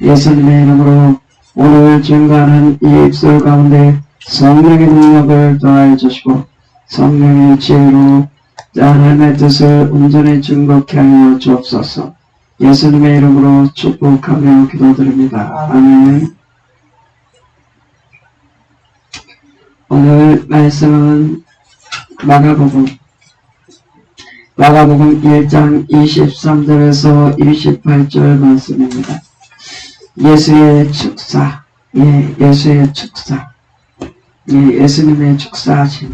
예수님의 이름으로 오늘 증거하는 이 입술 가운데 성령의 능력을 더하여 주시고 성령의 지혜로 하나님의 뜻을 온전히 증거케 하여 주옵소서. 예수님의 이름으로 축복하며 기도드립니다. 아멘. 오늘 말씀은 마가복음 1장 23절에서 28절 말씀입니다. 예수의 축사, 예수의 축사, 예수님의 축사하심,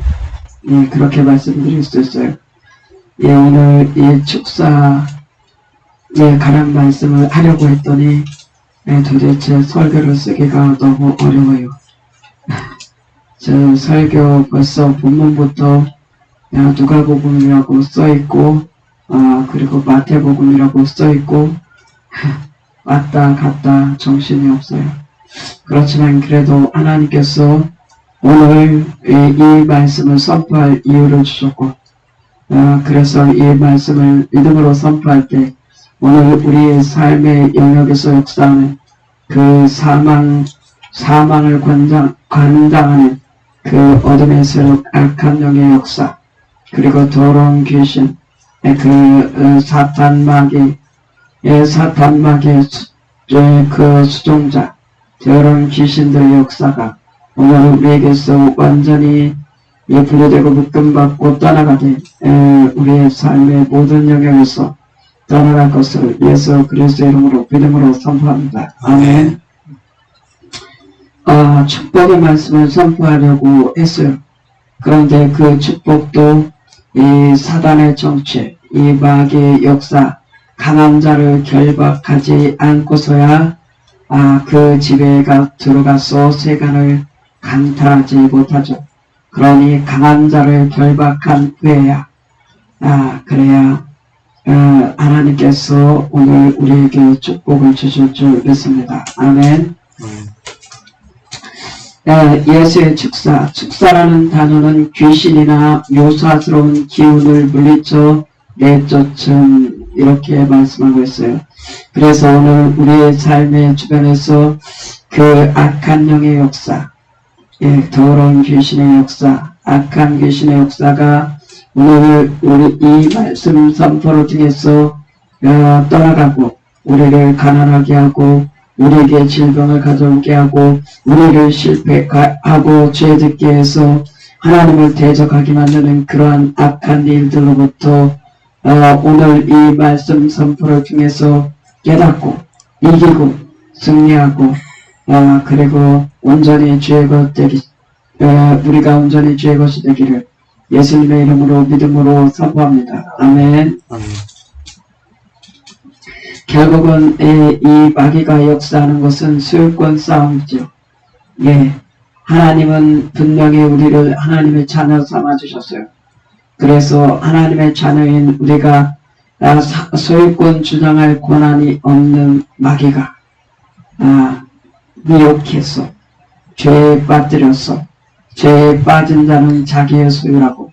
그렇게 말씀드릴 수 있어요. 오늘 이 축사에 관한 말씀을 하려고 했더니 도대체 설교를 쓰기가 너무 어려워요. 저 설교 벌써 본문부터 누가복음이라고 써있고 그리고 마태복음이라고 써있고 왔다 갔다 정신이 없어요. 그렇지만 그래도 하나님께서 오늘 이 말씀을 선포할 이유를 주셨고 그래서 이 말씀을 믿음으로 선포할 때 오늘 우리의 삶의 영역에서 역사하는 그 사망을 관장하는 그 어둠의 세력 악한 영의 역사 그리고 더러운 귀신 그 사탄마귀의 그 수종자 더러운 귀신들의 역사가 오늘 우리에게서 완전히 분리되고 묶음받고 떠나가되 우리의 삶의 모든 영역에서 떠나갈 것을 예수 그리스도의 이름으로 믿음으로 선포합니다. 아멘. 축복의 말씀을 선포하려고 했어요. 그런데 그 축복도 이 사단의 정치, 이 마귀의 역사, 강한 자를 결박하지 않고서야 그 집에 들어가서 세간을 강탈하지 못하죠. 그러니 강한 자를 결박한 후에야 그래야 하나님께서 오늘 우리에게 축복을 주실 줄 믿습니다. 아멘. 예수의 축사라는 단어는 귀신이나 묘사스러운 기운을 물리쳐 내쫓은 이렇게 말씀하고 있어요. 그래서 오늘 우리의 삶의 주변에서 그 악한 영의 역사, 더러운 귀신의 역사, 악한 귀신의 역사가 오늘 우리 이 말씀 선포를 통해서 떠나가고 우리를 가난하게 하고 우리에게 질병을 가져오게 하고 우리를 실패하고 죄짓게 해서 하나님을 대적하게 만드는 그러한 악한 일들로부터 오늘 이 말씀 선포를 통해서 깨닫고 이기고 승리하고 그리고 온전히 주의 것 되기 우리가 온전히 주의 것이 되기를 예수님의 이름으로 믿음으로 선포합니다. 아멘. 결국은 이 마귀가 역사하는 것은 소유권 싸움이죠. 하나님은 분명히 우리를 하나님의 자녀 삼아주셨어요. 그래서 하나님의 자녀인 우리가 소유권 주장할 권한이 없는 마귀가 미혹해서 죄에 빠뜨려서 죄에 빠진 자는 자기의 소유라고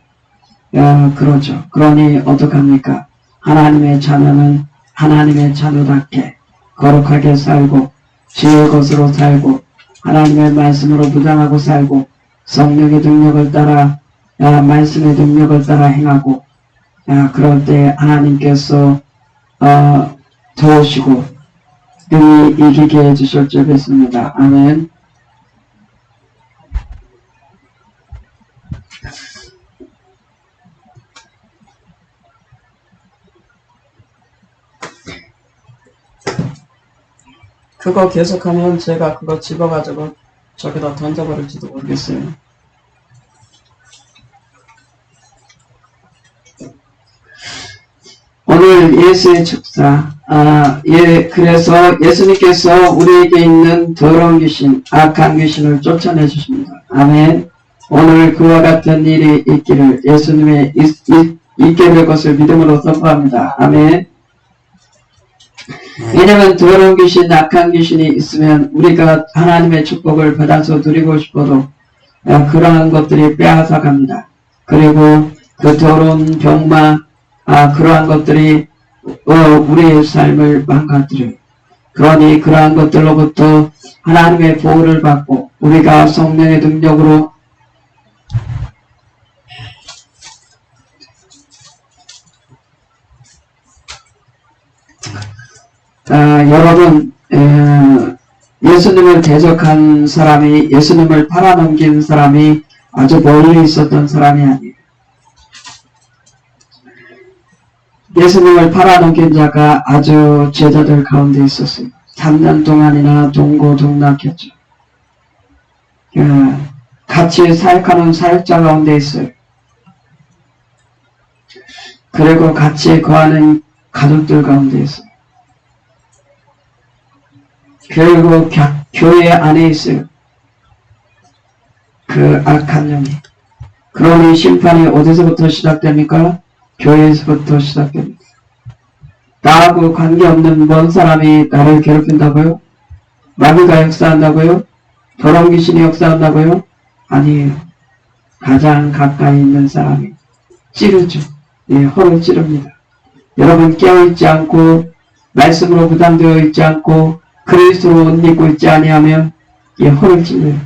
그러죠. 그러니 어떡합니까? 하나님의 자녀는 하나님의 자녀답게 거룩하게 살고 주의 것으로 살고 하나님의 말씀으로 무장하고 살고 성령의 능력을 따라 말씀의 능력을 따라 행하고 그럴 때 하나님께서 도우시고 능히 이기게 해주실 줄 믿습니다. 아멘. 그거 계속하면 제가 그거 집어가지고 저기다 던져버릴지도 모르겠어요. 오늘 예수의 축사, 그래서 예수님께서 우리에게 있는 더러운 귀신, 악한 귀신을 쫓아내 주십니다. 아멘. 오늘 그와 같은 일이 있기를 예수님의 있게 될 것을 믿음으로 선포합니다. 아멘. 왜냐하면 더러운 귀신, 악한 귀신이 있으면 우리가 하나님의 축복을 받아서 누리고 싶어도 그러한 것들이 빼앗아 갑니다. 그리고 그 더러운 병마, 그러한 것들이 우리의 삶을 망가뜨려요. 그러니 그러한 것들로부터 하나님의 보호를 받고 우리가 성령의 능력으로 여러분 예수님을 대적한 사람이 예수님을 팔아넘긴 사람이 아주 멀리 있었던 사람이 아니에요. 예수님을 팔아넘긴 자가 아주 제자들 가운데 있었어요. 3년 동안이나 동고동락했죠. 같이 사역하는 사역자 가운데 있어요. 그리고 같이 거하는 가족들 가운데 있어요. 그리고 교회 안에 있어요. 그 악한 영이. 그러니 심판이 어디서부터 시작됩니까? 교회에서부터 시작됩니다. 나하고 관계없는 먼 사람이 나를 괴롭힌다고요? 마귀가 역사한다고요? 더러운 귀신이 역사한다고요? 아니에요. 가장 가까이 있는 사람이 찌르죠. 예, 허를 찌릅니다. 여러분 깨어있지 않고 말씀으로 부담되어 있지 않고 그리스도로 옷 입고 있지 아니하면 예, 허를 찔러요.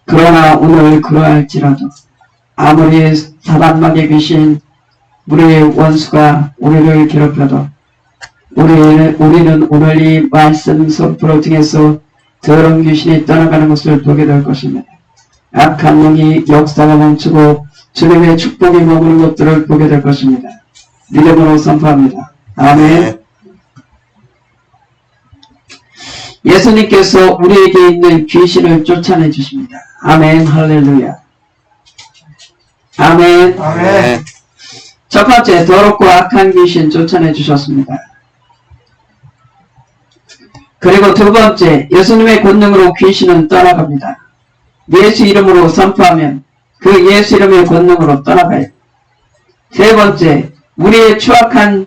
그러나 오늘 그러할지라도 아무리 사단마귀 귀신 우리의 원수가 우리를 괴롭혀도 우리는 오늘 이 말씀 선포를 통해서 더러운 귀신이 떠나가는 것을 보게 될 것입니다. 악한 영이 역사가 멈추고 주님의 축복이 머무는 것들을 보게 될 것입니다. 믿음으로 선포합니다. 아멘. 예수님께서 우리에게 있는 귀신을 쫓아내 주십니다. 아멘. 할렐루야. 아멘. 아멘. 첫 번째, 더럽고 악한 귀신 쫓아내 주셨습니다. 그리고 두 번째, 예수님의 권능으로 귀신은 떠나갑니다. 예수 이름으로 선포하면 그 예수 이름의 권능으로 떠나가요. 세 번째, 우리의 추악한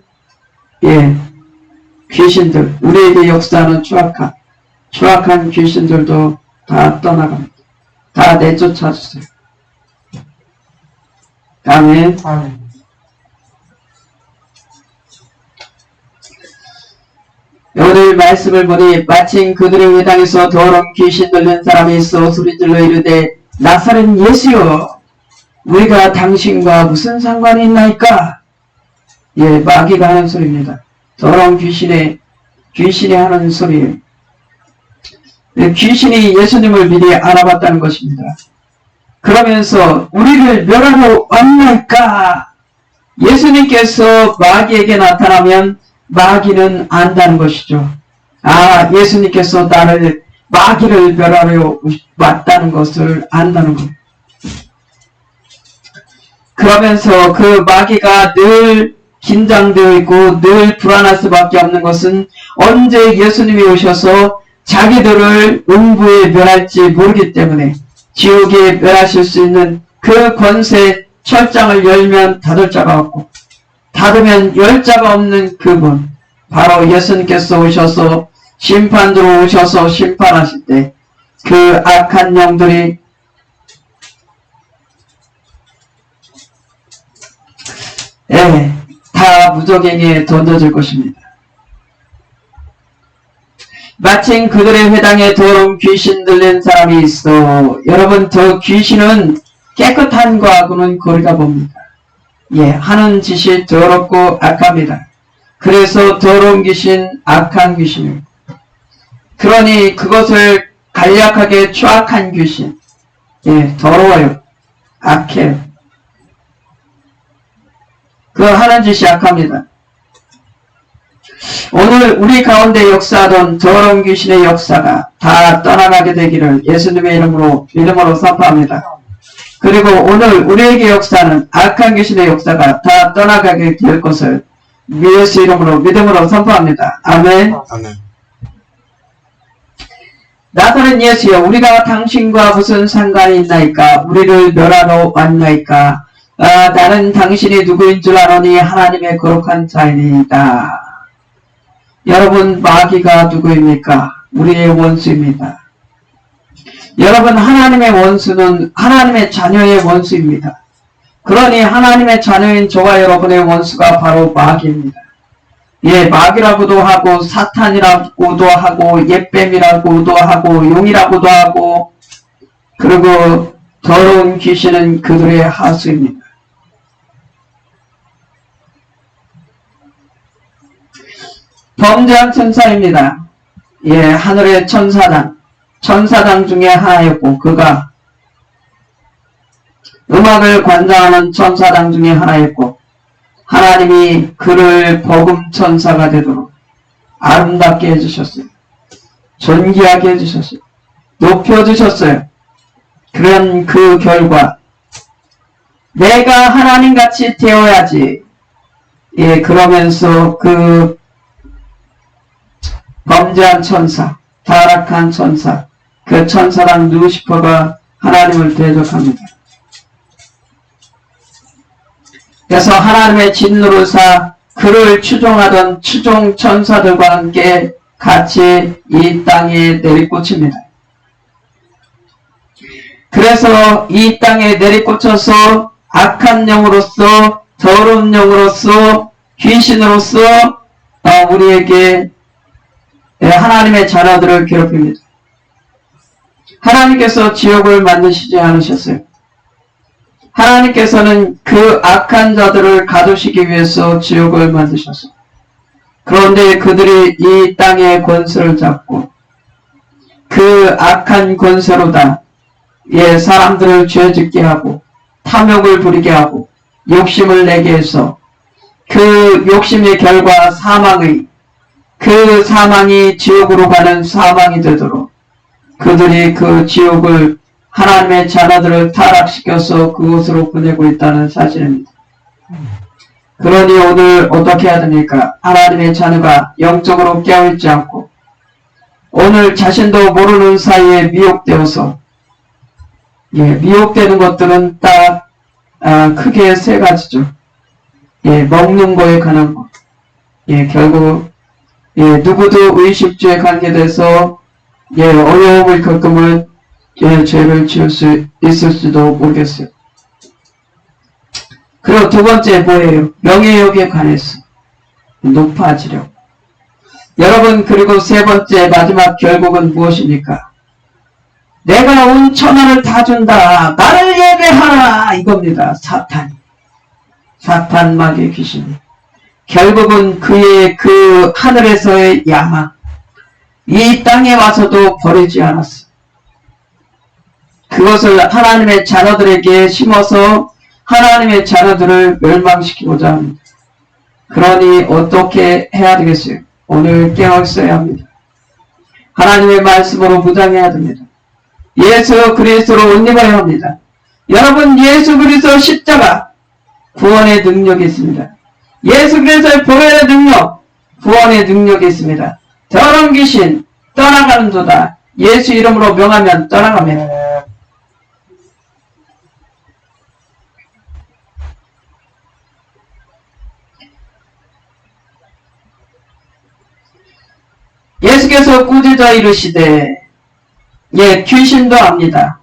귀신들, 우리에게 역사하는 추악한 귀신들도 다 떠나갑니다. 다 내쫓아주세요. 아멘. 아멘. 오늘 말씀을 보니 마침 그들의 회당에서 더러운 귀신 들린 사람이 있어 소리질러 이르되 나사렛 예수여 우리가 당신과 무슨 상관이 있나이까? 예, 마귀가 하는 소리입니다. 더러운 귀신이 하는 소리예요. 귀신이 예수님을 미리 알아봤다는 것입니다. 그러면서 우리를 멸하러 왔나이까? 예수님께서 마귀에게 나타나면 마귀는 안다는 것이죠. 아, 예수님께서 마귀를 멸하러 왔다는 것을 안다는 것. 그러면서 그 마귀가 늘 긴장되어 있고 늘 불안할 수밖에 없는 것은 언제 예수님이 오셔서 자기들을 음부에 멸할지 모르기 때문에 지옥에 멸하실 수 있는 그 권세 철장을 열면 닫을 자가 없고 닫으면 열 자가 없는 그분 바로 예수님께서 오셔서 심판으로 오셔서 심판하실 때 그 악한 영들이 다 무적에게 던져질 것입니다. 마침 그들의 회당에 더러운 귀신 들린 사람이 있어. 여러분, 저 귀신은 깨끗한 거하고는 거리가 멉니다. 예, 하는 짓이 더럽고 악합니다. 그래서 더러운 귀신, 악한 귀신이에요. 그러니 그것을 간략하게 추악한 귀신. 예, 더러워요. 악해요. 그 하는 짓이 악합니다. 오늘 우리 가운데 역사하던 더러운 귀신의 역사가 다 떠나가게 되기를 예수님의 이름으로 믿음으로 선포합니다. 그리고 오늘 우리에게 역사하는 악한 귀신의 역사가 다 떠나가게 될 것을 예수 이름으로 믿음으로 선포합니다. 아멘. 아멘. 나사렛 예수여 우리가 당신과 무슨 상관이 있나이까? 우리를 멸하러 왔나이까? 나는 당신이 누구인 줄 아노니 하나님의 거룩한 자이니이다. 여러분, 마귀가 누구입니까? 우리의 원수입니다. 여러분, 하나님의 원수는 하나님의 자녀의 원수입니다. 그러니 하나님의 자녀인 저와 여러분의 원수가 바로 마귀입니다. 마귀라고도 하고 사탄이라고도 하고 옛뱀이라고도 하고 용이라고도 하고, 그리고 더러운 귀신은 그들의 하수입니다. 범죄한 천사입니다. 하늘의 천사장 중에 하나였고, 그가 음악을 관장하는 천사장 중에 하나였고, 하나님이 그를 복음 천사가 되도록 아름답게 해주셨어요. 존귀하게 해주셨어요. 높여주셨어요. 그런 그 결과 내가 하나님같이 되어야지. 그러면서 그 범죄한 천사, 타락한 천사, 그 천사랑 루시퍼가 하나님을 대적합니다. 그래서 하나님의 진노를 사 그를 추종하던 추종 천사들과 함께 같이 이 땅에 내리꽂힙니다. 그래서 이 땅에 내리꽂혀서 악한 영으로서, 더러운 영으로서, 귀신으로서 우리에게 하나님의 자녀들을 괴롭힙니다. 하나님께서 지옥을 만드시지 않으셨어요. 하나님께서는 그 악한 자들을 가두시기 위해서 지옥을 만드셨어요. 그런데 그들이 이 땅의 권세를 잡고 그 악한 권세로다 사람들을 죄짓게 하고 탐욕을 부리게 하고 욕심을 내게 해서 그 욕심의 결과 그 사망이 지옥으로 가는 사망이 되도록 그들이 그 지옥을 하나님의 자녀들을 타락시켜서 그곳으로 보내고 있다는 사실입니다. 그러니 오늘 어떻게 해야 됩니까? 하나님의 자녀가 영적으로 깨어있지 않고 오늘 자신도 모르는 사이에 미혹되어서 미혹되는 것들은 딱 크게 세 가지죠. 먹는 거에 관한 것. 결국 누구도 의식주에 관계돼서 어려움을 겪으면 죄를 지을 수 있을지도 모르겠어요. 그리고 두 번째 뭐예요? 명예욕에 관해서 높아지려고. 여러분, 그리고 세 번째 마지막 결국은 무엇입니까? 내가 온 천하를 다 준다. 나를 예배하라. 이겁니다. 사탄 마귀의 귀신이. 결국은 그의 그 하늘에서의 야망, 이 땅에 와서도 버리지 않았어. 그것을 하나님의 자녀들에게 심어서 하나님의 자녀들을 멸망시키고자 합니다. 그러니 어떻게 해야 되겠어요? 오늘 깨어있어야 합니다. 하나님의 말씀으로 무장해야 됩니다. 예수 그리스도로 옷 입어야 합니다. 여러분, 예수 그리스도 십자가 구원의 능력이 있습니다. 예수 그리스도의 보혈의 능력, 구원의 능력이 있습니다. 더러운 귀신 떠나가는 도다. 예수 이름으로 명하면 떠나갑니다. 예수께서 꾸짖어 이르시되 귀신도 압니다.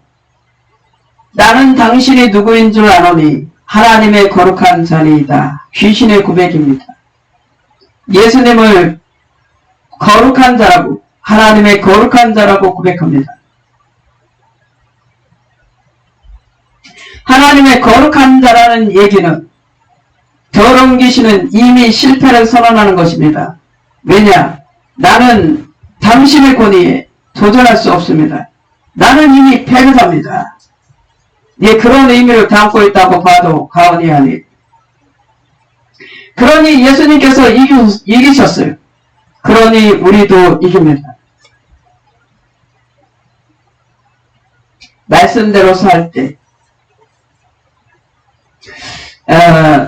나는 당신이 누구인 줄 아노니 하나님의 거룩한 자니이다. 귀신의 고백입니다. 예수님을 거룩한 자라고, 하나님의 거룩한 자라고 고백합니다. 하나님의 거룩한 자라는 얘기는 더러운 귀신은 이미 실패를 선언하는 것입니다. 왜냐? 나는 당신의 권위에 도전할 수 없습니다. 나는 이미 패배자입니다. 그런 의미를 담고 있다고 봐도 과언이 아니에요. 그러니 예수님께서 이기셨어요. 그러니 우리도 이깁니다. 말씀대로 살 때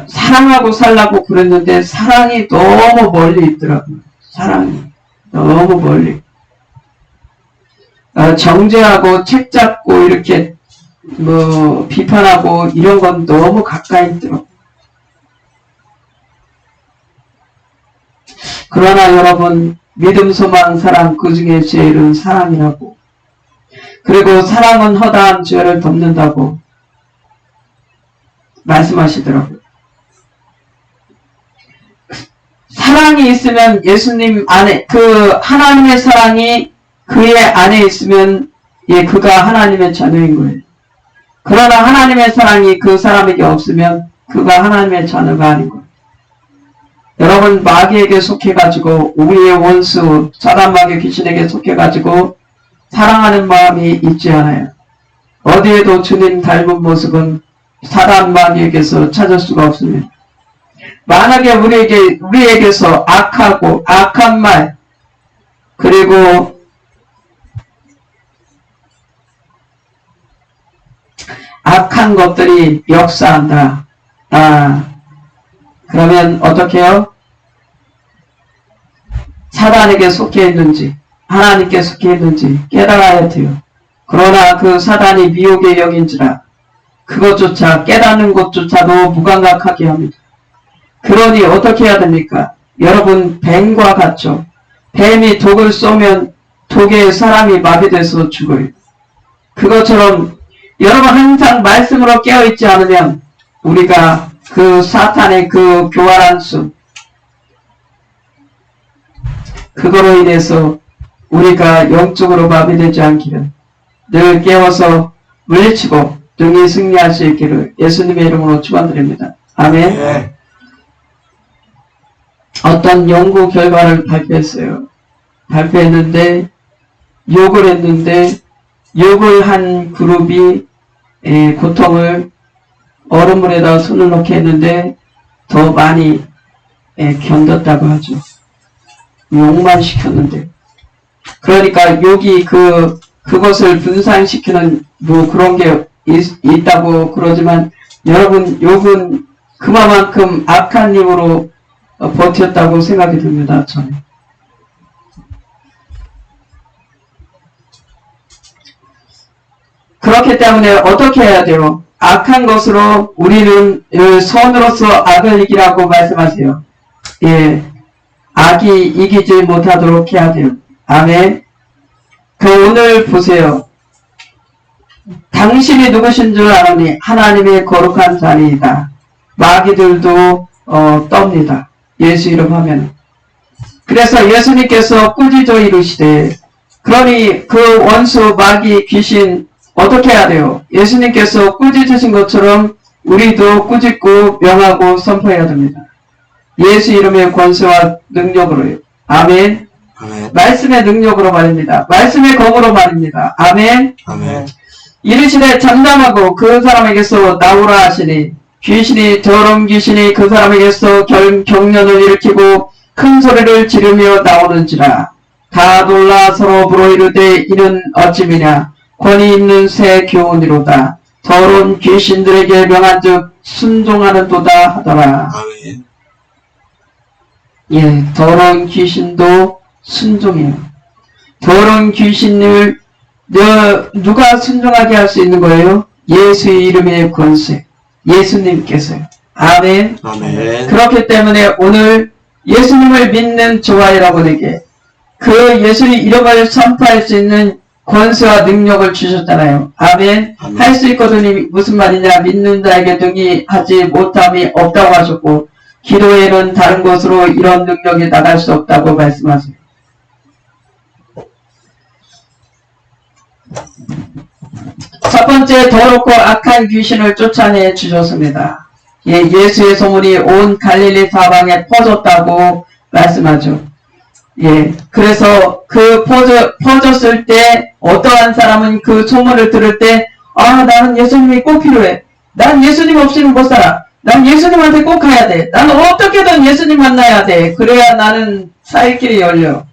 사랑하고 살라고 그랬는데 사랑이 너무 멀리 있더라고요. 사랑이 너무 멀리. 정죄하고 책 잡고 이렇게 비판하고 이런 건 너무 가까이 있더라고요. 그러나 여러분, 믿음, 소망, 사랑, 그 중에 제일은 사랑이라고. 그리고 사랑은 허다한 죄를 덮는다고 말씀하시더라고요. 사랑이 있으면 예수님 안에, 그 하나님의 사랑이 그의 안에 있으면 예, 그가 하나님의 자녀인 거예요. 그러나 하나님의 사랑이 그 사람에게 없으면 그가 하나님의 자녀가 아닌 거예요. 여러분, 마귀에게 속해가지고, 우리의 원수, 사단 마귀 귀신에게 속해가지고 사랑하는 마음이 있지 않아요. 어디에도 주님 닮은 모습은 사단 마귀에게서 찾을 수가 없습니다. 만약에 우리에게서 악하고 악한 말, 그리고 악한 것들이 역사한다. 그러면 어떻게 해요? 사단에게 속해 있는지 하나님께 속해 있는지 깨달아야 돼요. 그러나 그 사단이 미혹의 영인지라 그것조차 깨닫는 것조차도 무감각하게 합니다. 그러니 어떻게 해야 됩니까? 여러분, 뱀과 같죠. 뱀이 독을 쏘면 독에 사람이 마비돼서 죽어요. 그것처럼 여러분 항상 말씀으로 깨어있지 않으면 우리가 그 사탄의 그 교활한 수, 그거로 인해서 우리가 영적으로 마비되지 않기를 늘 깨워서 물리치고 능히 승리할 수 있기를 예수님의 이름으로 축원드립니다. 아멘. 네. 어떤 연구 결과를 발표했는데 욕을 했는데 욕을 한 그룹이 고통을 얼음물에다 손을 넣게 했는데 더 많이 견뎠다고 하죠. 욕만 시켰는데. 그러니까 욕이 그것을 분산시키는 뭐 그런 게 있다고 그러지만 여러분, 욕은 그만큼 악한 힘으로 버텼다고 생각이 듭니다. 저는. 그렇기 때문에 어떻게 해야 돼요? 악한 것으로 우리는 선으로서 악을 이기라고 말씀하세요. 예, 악이 이기지 못하도록 해야 돼요. 아멘. 오늘 보세요. 당신이 누구신 줄 아노니 하나님의 거룩한 자니이다. 마귀들도 떱니다. 예수 이름 하면. 그래서 예수님께서 꾸짖어 이르시되, 그러니 그 원수 마귀 귀신 어떻게 해야 돼요? 예수님께서 꾸짖으신 것처럼 우리도 꾸짖고 명하고 선포해야 됩니다. 예수 이름의 권세와 능력으로요. 아멘. 아멘. 말씀의 능력으로 말입니다. 말씀의 검으로 말입니다. 아멘. 아멘. 이르시되 잠잠하고 그 사람에게서 나오라 하시니 더러운 귀신이 그 사람에게서 경련을 일으키고 큰 소리를 지르며 나오는지라. 다 놀라 서로 불어이르되 이는 어찌미냐. 권위 있는 새 교훈이로다. 더러운 귀신들에게 명한즉 순종하는도다 하더라. 아멘. 예, 더러운 귀신도 순종해요. 더러운 귀신을 누가 순종하게 할 수 있는 거예요? 예수의 이름의 권세. 예수님께서요. 아멘. 아멘. 그렇기 때문에 오늘 예수님을 믿는 저와 여러분에게 그 예수의 이름을 선포할 수 있는 권세와 능력을 주셨잖아요. 아멘. 아멘. 할 수 있거든요. 무슨 말이냐. 믿는 자에게 능히 하지 못함이 없다고 하셨고 기도에는 다른 곳으로 이런 능력이 나갈 수 없다고 말씀하세요. 첫 번째, 더럽고 악한 귀신을 쫓아내 주셨습니다. 예, 예수의 소문이 온 갈릴리 사방에 퍼졌다고 말씀하죠. 예, 그래서 퍼졌을 때 어떠한 사람은 그 소문을 들을 때 나는 예수님이 꼭 필요해. 난 예수님 없이는 못 살아. 난 예수님한테 꼭 가야 돼. 나는 어떻게든 예수님 만나야 돼. 그래야 나는 살 길이 열려.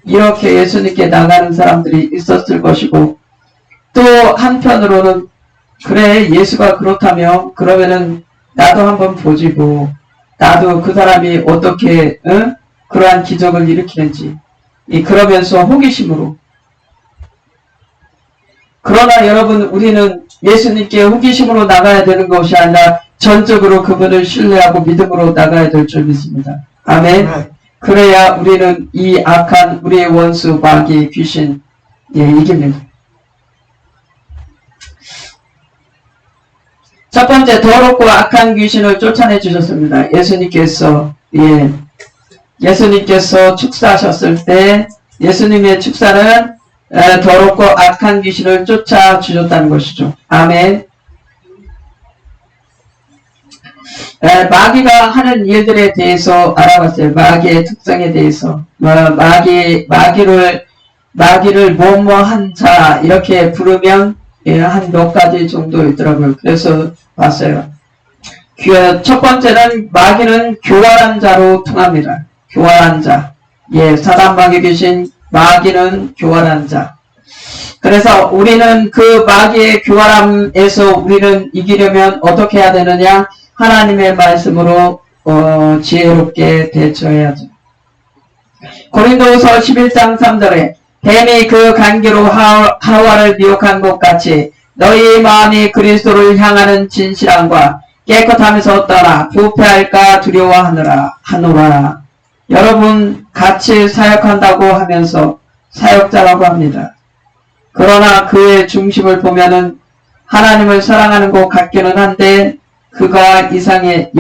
이렇게 예수님께 나가는 사람들이 있었을 것이고, 또 한편으로는 그래, 예수가 그렇다며 그러면은 나도 한번 보지 뭐. 나도 그 사람이 어떻게 그러한 기적을 일으키는지. 그러면서 호기심으로. 그러나 여러분, 우리는 예수님께 호기심으로 나가야 되는 것이 아니라 전적으로 그분을 신뢰하고 믿음으로 나가야 될 줄 믿습니다. 아멘. 그래야 우리는 이 악한 우리의 원수 마귀 귀신 이깁니다. 첫 번째, 더럽고 악한 귀신을 쫓아내 주셨습니다. 예수님께서 예수님께서 축사하셨을 때 예수님의 축사는 더럽고 악한 귀신을 쫓아주셨다는 것이죠. 아멘. 마귀가 하는 일들에 대해서 알아봤어요. 마귀의 특성에 대해서. 마귀를 뭐뭐한 자 이렇게 부르면 한 몇 가지 정도 있더라고요. 그래서 봤어요. 첫 번째는 마귀는 교활한 자로 통합니다. 교활한 자. 사단 마귀 귀신 마귀는 교활한 자. 그래서 우리는 그 마귀의 교활함에서 우리는 이기려면 어떻게 해야 되느냐? 하나님의 말씀으로 지혜롭게 대처해야죠. 고린도후서 11장 3절에 뱀이 그 간기로 하와를 미혹한 것 같이 너희 마음이 그리스도를 향하는 진실함과 깨끗함에서 떠나 부패할까 두려워하노라. 여러분 같이 사역한다고 하면서 사역자라고 합니다. 그러나 그의 중심을 보면은 하나님을 사랑하는 것 같기는 한데 그가 이상해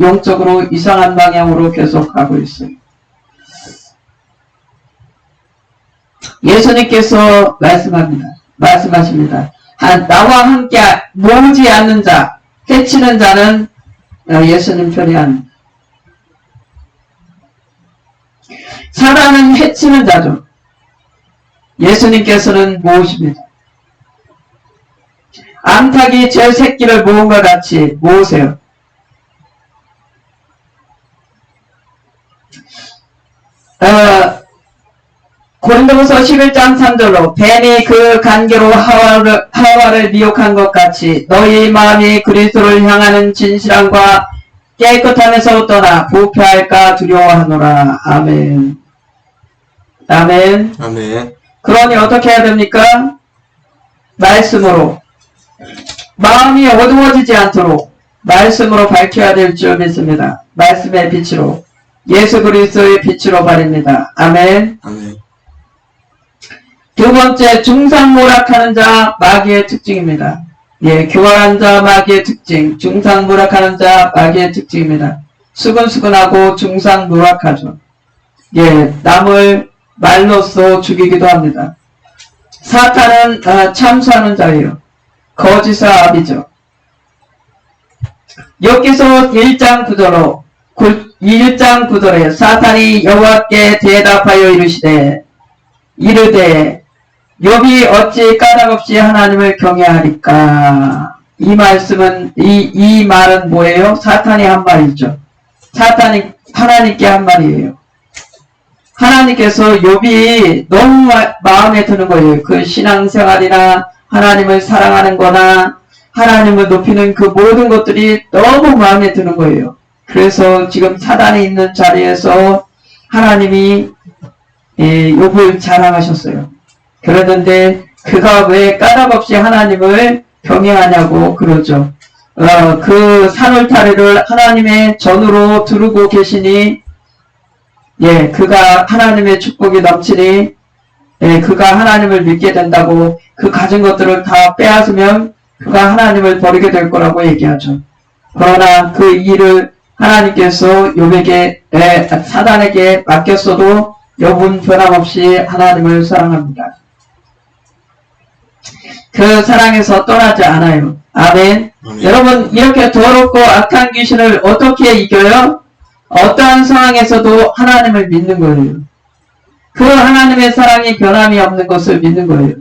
영적으로 이상한 방향으로 계속 가고 있어요. 예수님께서 말씀하십니다. 나와 함께 모으지 않는 자, 해치는 자는 예수님 편이 아닙니다. 사단은 해치는 자죠. 예수님께서는 모으십니다. 암탉이 제 새끼를 모은 것 같이 모으세요. 고린도후서 11장 3절로 뱀이 그 간계로 하와를 미혹한 것 같이 너희 마음이 그리스도를 향하는 진실함과 깨끗함에서 떠나 부패할까 두려워하노라. 아멘. 아멘. 아멘. 그러니 어떻게 해야 됩니까? 말씀으로. 마음이 어두워지지 않도록 말씀으로 밝혀야 될 줄 믿습니다. 말씀의 빛으로. 예수 그리스도의 빛으로 바랍니다. 아멘. 아멘. 두 번째, 중상모략하는 자 마귀의 특징입니다. 교활한 자 마귀의 특징, 중상모략하는 자 마귀의 특징입니다. 수근수근하고 중상모략하죠. 남을 말로써 죽이기도 합니다. 사탄은 참수하는 자예요. 거짓의 아비죠. 여기서 1장 9절에 사탄이 여호와께 대답하여 이르되 욥이 어찌 까닭없이 하나님을 경외하리까. 이 말씀은 이 말은 뭐예요? 사탄이 한 말이죠. 사탄이 하나님께 한 말이에요. 하나님께서 욥이 너무 마음에 드는 거예요. 그 신앙생활이나 하나님을 사랑하는 거나 하나님을 높이는 그 모든 것들이 너무 마음에 드는 거예요. 그래서 지금 사단이 있는 자리에서 하나님이 욥을 자랑하셨어요. 그러는데 그가 왜 까닭없이 하나님을 경외하냐고 그러죠. 그 산울타리를 하나님의 전으로 두르고 계시니 그가 하나님의 축복이 넘치니 그가 하나님을 믿게 된다고 그 가진 것들을 다 빼앗으면 그가 하나님을 버리게 될 거라고 얘기하죠. 그러나 그 일을 하나님께서 욥에게 사단에게 맡겼어도 욥은 변함없이 하나님을 사랑합니다. 그 사랑에서 떠나지 않아요. 아멘. 여러분 이렇게 더럽고 악한 귀신을 어떻게 이겨요? 어떠한 상황에서도 하나님을 믿는 거예요. 그 하나님의 사랑이 변함이 없는 것을 믿는 거예요.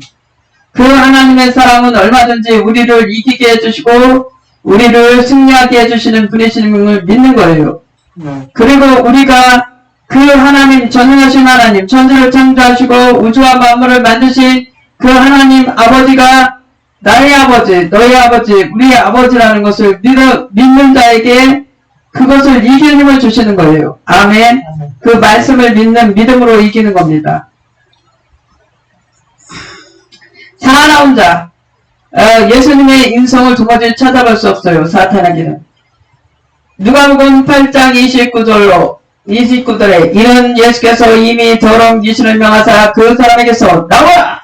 그 하나님의 사랑은 얼마든지 우리를 이기게 해주시고 우리를 승리하게 해주시는 분이심을 믿는 거예요. 그리고 우리가 그 하나님, 전능하신 하나님, 천지를 창조하시고 우주와 만물을 만드신 그 하나님 아버지가 나의 아버지, 너의 아버지, 우리의 아버지라는 것을 믿는 자에게 그것을 이기는 힘을 주시는 거예요. 아멘. 그 말씀을 믿는 믿음으로 이기는 겁니다. 사나운 자, 예수님의 인성을 도무지 찾아볼 수 없어요. 사탄에게는. 누가복음 8장 29절에 이는 예수께서 이미 더러운 귀신을 명하사 그 사람에게서 나와라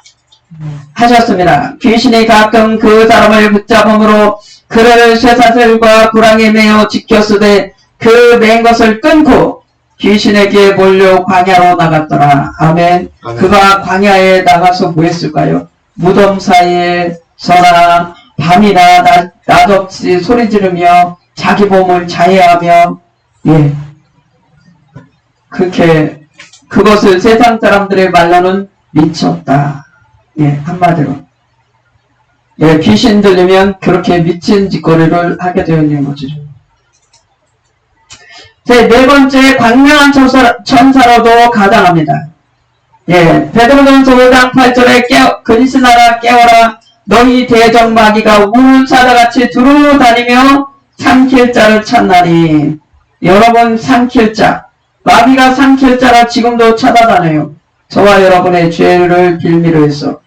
하셨습니다. 귀신이 가끔 그 사람을 붙잡음으로 그를 쇠사슬과 구랑에 매어 지켰으되 그 맨 것을 끊고 귀신에게 몰려 광야로 나갔더라. 아멘. 아멘. 그가 광야에 나가서 뭐 했을까요? 무덤 사이에 서나 밤이나 낮없이 소리 지르며 자기 몸을 자해하며 예 그렇게 그것을 세상 사람들의 말로는 미쳤다. 예 한마디로 예 귀신 들리면 그렇게 미친 짓거리를 하게 되어 있는 거죠. 네 번째 광명한 천사로도 가장합니다. 예, 베드로전서 5장 8절에 그리스나라 깨어라 너희 대적 마귀가 우사자같이 두루 다니며 삼킬 자를 찾나니. 여러분 삼킬 자 마귀가 삼킬 자라 지금도 찾아다녀요. 저와 여러분의 죄를 빌미로 해서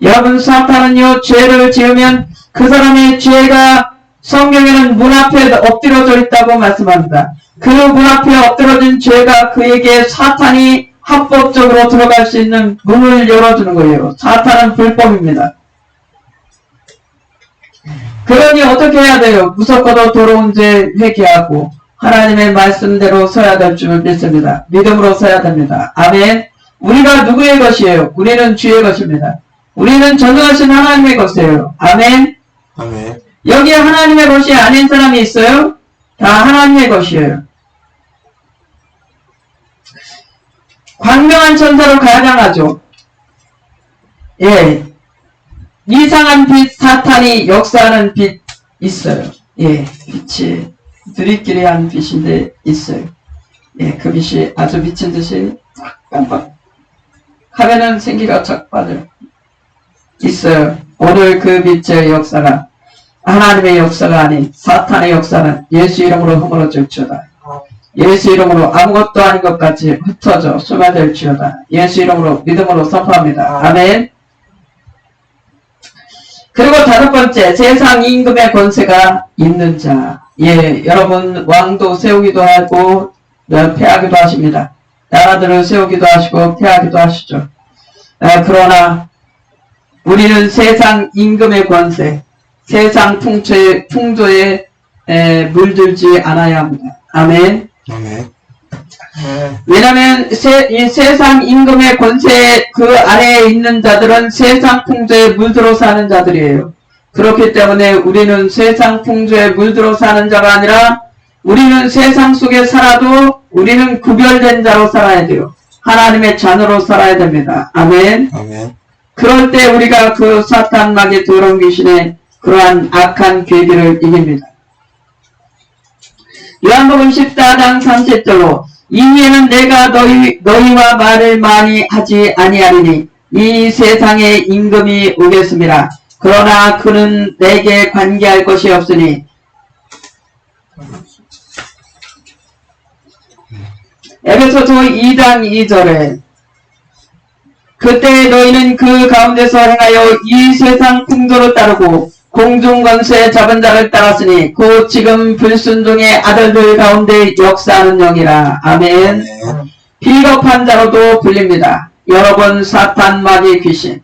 여러분 사탄은요 죄를 지으면 그 사람의 죄가 성경에는 문 앞에 엎드려져 있다고 말씀합니다. 그 문 앞에 엎드려진 죄가 그에게 사탄이 합법적으로 들어갈 수 있는 문을 열어주는 거예요. 사탄은 불법입니다. 그러니 어떻게 해야 돼요? 무섭고도 더러운 죄 회개하고 하나님의 말씀대로 서야 될 줄 믿습니다. 믿음으로 서야 됩니다. 아멘. 우리가 누구의 것이에요? 우리는 주의 것입니다. 우리는 전능하신 하나님의 것이에요. 아멘. 아멘. 여기에 하나님의 것이 아닌 사람이 있어요? 다 하나님의 것이에요. 광명한 천사로 가장하죠. 예. 이상한 빛, 사탄이 역사하는 빛 있어요. 예. 빛이 들이끼리 한 빛인데 있어요. 예. 그 빛이 아주 미친 듯이 깜빡 하면은 생기가 착 빠져요. 있어요. 오늘 그 빛의 역사가 하나님의 역사가 아닌 사탄의 역사는 예수 이름으로 허물어질지어다. 예수 이름으로 아무것도 아닌 것 같이 흩어져 수마될지어다. 예수 이름으로 믿음으로 선포합니다. 아멘. 그리고 다섯 번째, 세상 임금의 권세가 있는 자. 예, 여러분 왕도 세우기도 하고 패하기도 하십니다. 나라들을 세우기도 하시고 패하기도 하시죠. 그러나 우리는 세상 임금의 권세, 세상 풍조에 물들지 않아야 합니다. 아멘. 아멘. 왜냐하면 이 세상 임금의 권세 그 아래에 있는 자들은 세상 풍조에 물들어 사는 자들이에요. 그렇기 때문에 우리는 세상 풍조에 물들어 사는 자가 아니라 우리는 세상 속에 살아도 우리는 구별된 자로 살아야 돼요. 하나님의 자녀로 살아야 됩니다. 아멘. 아멘. 그럴 때 우리가 그 사탄 마귀 더러운 귀신의 그러한 악한 괴기를 이깁니다. 요한복음 14장 30절로 이후에는 내가 너희와 말을 많이 하지 아니하리니 이 세상의 임금이 오겠습니다. 그러나 그는 내게 관계할 것이 없으니 에베소서 2장 2절에 그때 너희는 그 가운데서 행하여 이 세상 풍조를 따르고 공중권세 잡은 자를 따랐으니 곧 지금 불순종의 아들들 가운데 역사하는 영이라. 아멘. 비겁한 자로도 불립니다. 여러분 사탄 마귀 귀신,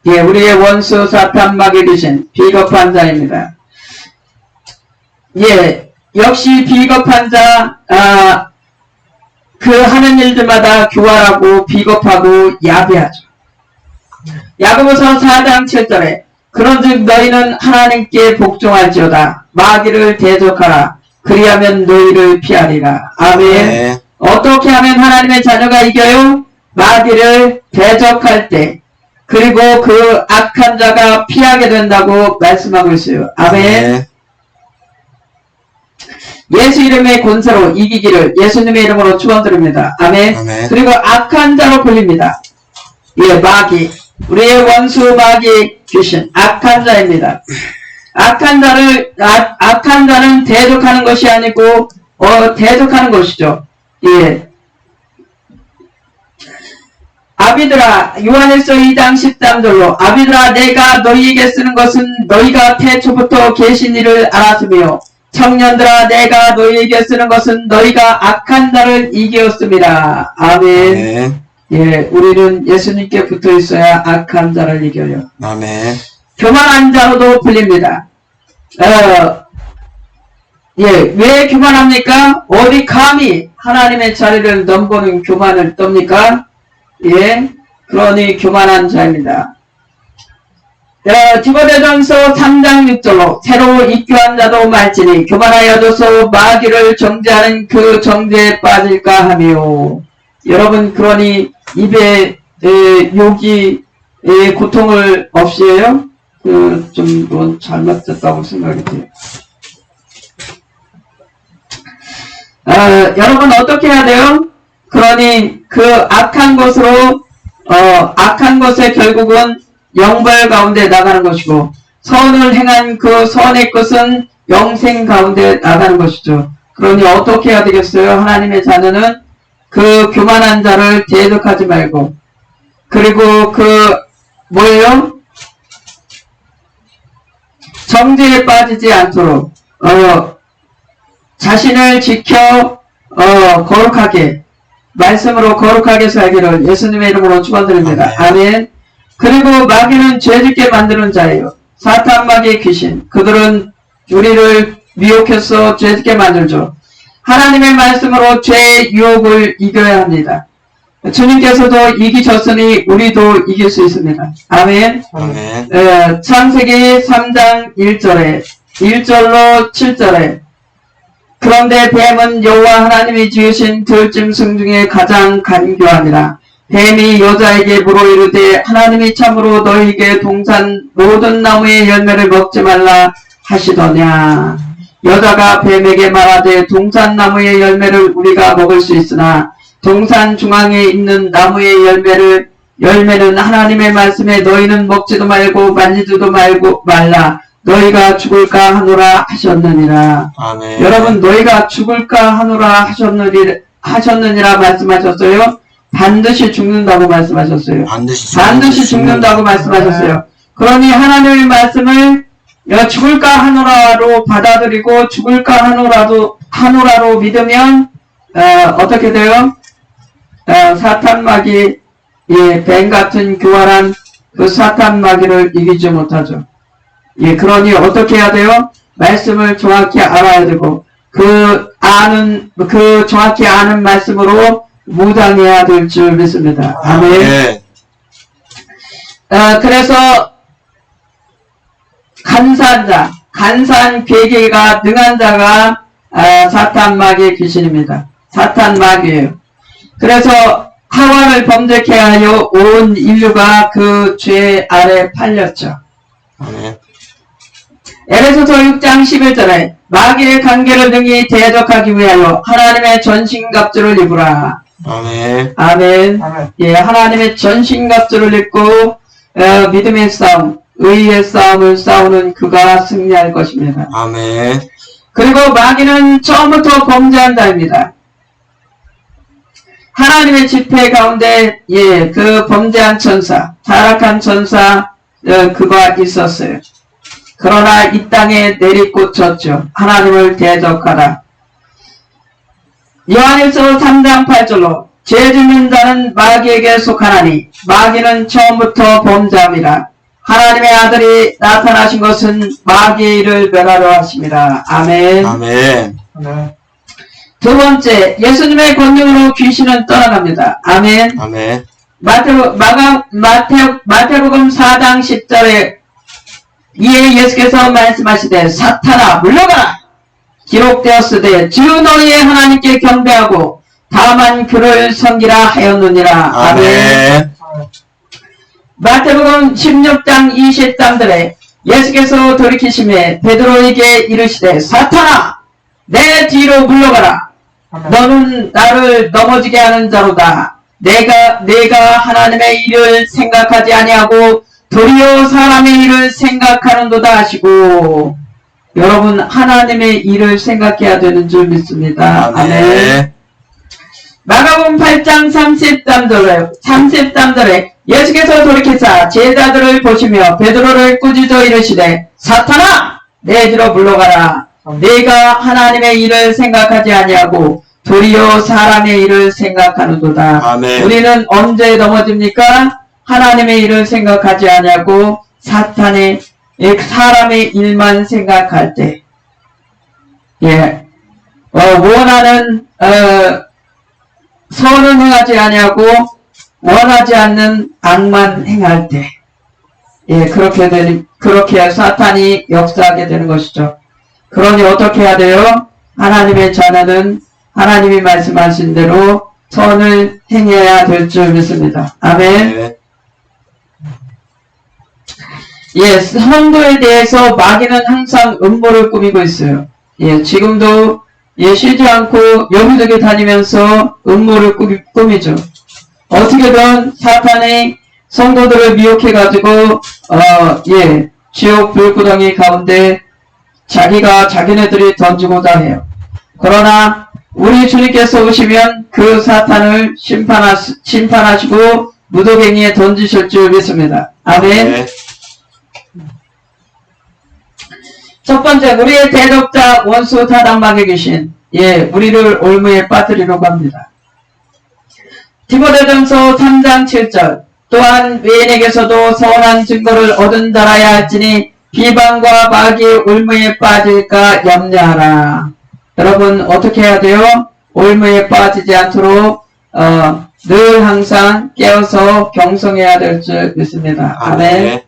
예, 우리의 원수 사탄 마귀 귀신 비겁한 자입니다. 예, 역시 비겁한 자, 그 하는 일들마다 교활하고 비겁하고 야비하죠. 야고보서 4장 7절에 그런즉 너희는 하나님께 복종할지어다. 마귀를 대적하라. 그리하면 너희를 피하리라. 아멘. 어떻게 하면 하나님의 자녀가 이겨요? 마귀를 대적할 때, 그리고 그 악한 자가 피하게 된다고 말씀하고 있어요. 아멘. 예수 이름의 권세로 이기기를 예수님의 이름으로 축원드립니다. 아멘. 아멘. 그리고 악한 자로 불립니다. 예, 마귀. 우리의 원수 마귀 귀신, 악한 자입니다. 악한 자는 대적하는 것이 아니고, 대적하는 것이죠. 예. 아비들아, 요한일서 2장 13절로, 아비들아, 내가 너희에게 쓰는 것은 너희가 태초부터 계신 일을 알았으며, 청년들아, 내가 너희에게 쓰는 것은 너희가 악한 자를 이겼습니다. 아멘. 아멘. 예, 우리는 예수님께 붙어 있어야 악한 자를 이겨요. 아멘. 교만한 자로도 불립니다. 예, 왜 교만합니까? 어디 감히 하나님의 자리를 넘보는 교만을 떱니까? 예, 그러니 교만한 자입니다. 디모데전서 3장 6절로 새로 입교한 자도 말지니 교만하여져서 마귀를 정죄하는 그 정죄에 빠질까 하며. 여러분, 그러니 입에 욕이 고통을 없이 해요? 좀 잘못됐다고 생각이 돼요. 여러분 어떻게 해야 돼요? 그러니 그 악한 것으로 악한 것의 결국은 영벌 가운데 나가는 것이고, 선을 행한 그 선의 것은 영생 가운데 나가는 것이죠. 그러니 어떻게 해야 되겠어요? 하나님의 자녀는 그 교만한 자를 대적하지 말고, 그리고 뭐예요? 정죄에 빠지지 않도록 자신을 지켜 거룩하게, 말씀으로 거룩하게 살기를 예수님의 이름으로 축원드립니다. 아멘. 그리고 마귀는 죄짓게 만드는 자예요. 사탄 마귀의 귀신. 그들은 우리를 미혹해서 죄짓게 만들죠. 하나님의 말씀으로 죄의 유혹을 이겨야 합니다. 주님께서도 이기셨으니 우리도 이길 수 있습니다. 아멘. 아멘. 창세기 3장 1절로 7절에 그런데 뱀은 여호와 하나님이 지으신 들짐승 중에 가장 간교하니라. 뱀이 여자에게 물어 이르되 하나님이 참으로 너희에게 동산 모든 나무의 열매를 먹지 말라 하시더냐. 여자가 뱀에게 말하되 동산 나무의 열매를 우리가 먹을 수 있으나 동산 중앙에 있는 나무의 열매는 하나님의 말씀에 너희는 먹지도 말고 만지지도 말라 너희가 죽을까 하노라 하셨느니라. 아멘. 여러분, 너희가 죽을까 하노라 하셨느니라 말씀하셨어요? 반드시 죽는다고 말씀하셨어요. 반드시 죽는다고 말씀하셨어요. 그러니 하나님의 말씀을 죽을까 하노라로 받아들이고 죽을까 하노라로 믿으면 어떻게 돼요? 사탄 마귀, 뱀 같은 교활한 그 사탄 마귀를 이기지 못하죠. 그러니 어떻게 해야 돼요? 말씀을 정확히 알아야 되고, 정확히 아는 말씀으로 무장해야 될 줄 믿습니다. 아멘. 그래서, 간사한 괴계가 능한 자가, 사탄 마귀의 귀신입니다. 사탄 마귀예요. 그래서, 하와를 범죄케 하여 온 인류가 그 죄 아래 팔렸죠. 아멘. 에베소서 6장 11절에 마귀의 관계를 능히 대적하기 위하여 하나님의 전신갑주를 입으라. 아멘. 아멘. 아멘. 하나님의 전신갑주를 입고 믿음의 싸움, 의의 싸움을 싸우는 그가 승리할 것입니다. 아멘. 그리고 마귀는 처음부터 범죄한 자입니다. 하나님의 집회 가운데 그 범죄한 천사, 타락한 천사 그가 있었어요. 그러나 이 땅에 내리꽂혔죠. 하나님을 대적하라. 요한일서 3장 8절로 죄 짓는 자는 마귀에게 속하나니 마귀는 처음부터 범죄함이라. 하나님의 아들이 나타나신 것은 마귀의 일을 멸하려 하십니다. 아멘. 아멘. 두 번째, 예수님의 권능으로 귀신은 떠나갑니다. 아멘. 아멘. 마태복음 4장 10절에 이에 예수께서 말씀하시되 사탄아 물러가라. 기록되었으되 주 너희의 하나님께 경배하고 다만 그를 섬기라 하였느니라. 아멘. 마태복음 16장 23절에 예수께서 돌이키심에 베드로에게 이르시되 사탄아 내 뒤로 물러가라. 너는 나를 넘어지게 하는 자로다. 내가 하나님의 일을 생각하지 아니하고 도리어 사람의 일을 생각하는도다 하시고. 여러분, 하나님의 일을 생각해야 되는 줄 믿습니다. 아멘. 마가복음 8장 33절에 예수께서 돌이키사 제자들을 보시며 베드로를 꾸짖어 이르시되 사탄아 내 뒤로 물러가라. 내가 하나님의 일을 생각하지 아니하고 도리어 사람의 일을 생각하는도다. 아멘. 우리는 언제 넘어집니까? 하나님의 일을 생각하지 아니하고 사탄의 사람의 일만 생각할 때, 원하는 선은 행하지 아니하고 원하지 않는 악만 행할 때, 예, 그렇게 사탄이 역사하게 되는 것이죠. 그러니 어떻게 해야 돼요? 하나님의 자녀는 하나님이 말씀하신 대로 선을 행해야 될 줄 믿습니다. 아멘. 네. 예, 성도에 대해서 마귀는 항상 음모를 꾸미고 있어요. 예, 지금도 예, 쉬지 않고 여기저기 다니면서 음모를 꾸미죠. 어떻게든 사탄이 성도들을 미혹해가지고, 예, 지옥 불구덩이 가운데 자기네들이 던지고자 해요. 그러나, 우리 주님께서 오시면 그 사탄을 심판하시고 무도갱이에 던지실 줄 믿습니다. 아멘. 네. 첫 번째, 우리의 대적자 원수 사단마귀 귀신, 예, 우리를 올무에 빠뜨리려고 합니다. 디모데전서 3장 7절, 또한 외인에게서도 선한 증거를 얻은 자라야 할지니 비방과 마귀의 올무에 빠질까 염려하라. 여러분 어떻게 해야 돼요? 올무에 빠지지 않도록 늘 항상 깨어서 경성해야 될 줄 믿습니다. 아멘.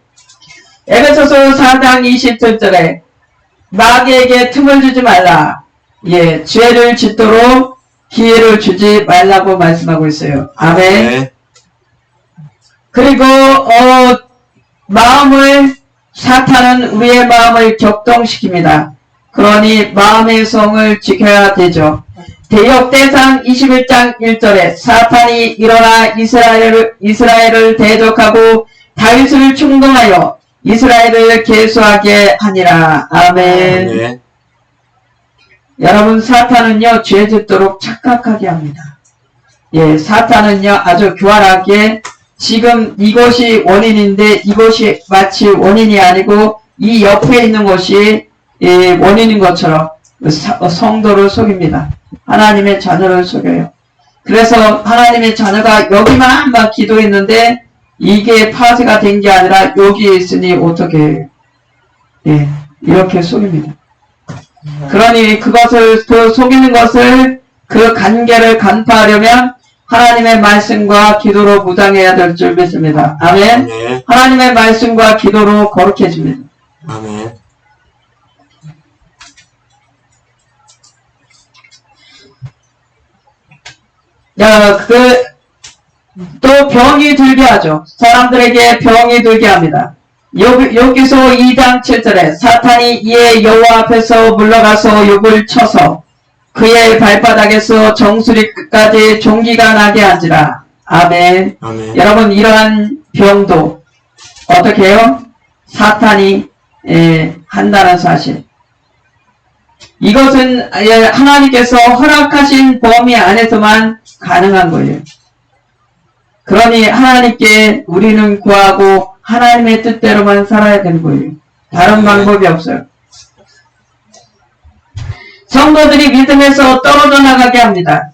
에베소서 4장 27절에 마귀에게 틈을 주지 말라. 예, 죄를 짓도록 기회를 주지 말라고 말씀하고 있어요. 아멘. 네. 그리고 사탄은 우리의 마음을 격동시킵니다. 그러니 마음의 성을 지켜야 되죠. 대역대상 21장 1절에 사탄이 일어나 이스라엘을 대적하고 다윗을 충동하여 이스라엘을 계수하게 하니라. 아멘. 네. 여러분, 사탄은요, 죄 짓도록 착각하게 합니다. 예, 사탄은요, 아주 교활하게 지금 이것이 원인인데 이것이 마치 원인이 아니고 이 옆에 있는 것이 원인인 것처럼 성도를 속입니다. 하나님의 자녀를 속여요. 그래서 하나님의 자녀가 여기만 막 기도했는데 이게 파쇄가 된 게 아니라 여기에 있으니 어떻게 해요? 예, 이렇게 속입니다. 그러니 그 속이는 것을 그 관계를 간파하려면 하나님의 말씀과 기도로 무장해야 될 줄 믿습니다. 아멘. 네. 하나님의 말씀과 기도로 거룩해집니다. 아멘. 또 병이 들게 하죠. 사람들에게 병이 들게 합니다. 여기서 2장 7절에 사탄이 이에 여호와 앞에서 물러가서 욕을 쳐서 그의 발바닥에서 정수리 끝까지 종기가 나게 한지라. 아멘. 아멘. 여러분, 이러한 병도 어떻게 해요? 사탄이 한다는 사실. 이것은 하나님께서 허락하신 범위 안에서만 가능한 거예요. 그러니 하나님께 우리는 구하고 하나님의 뜻대로만 살아야 되는 거예요. 다른 방법이 없어요. 성도들이 믿음에서 떨어져 나가게 합니다.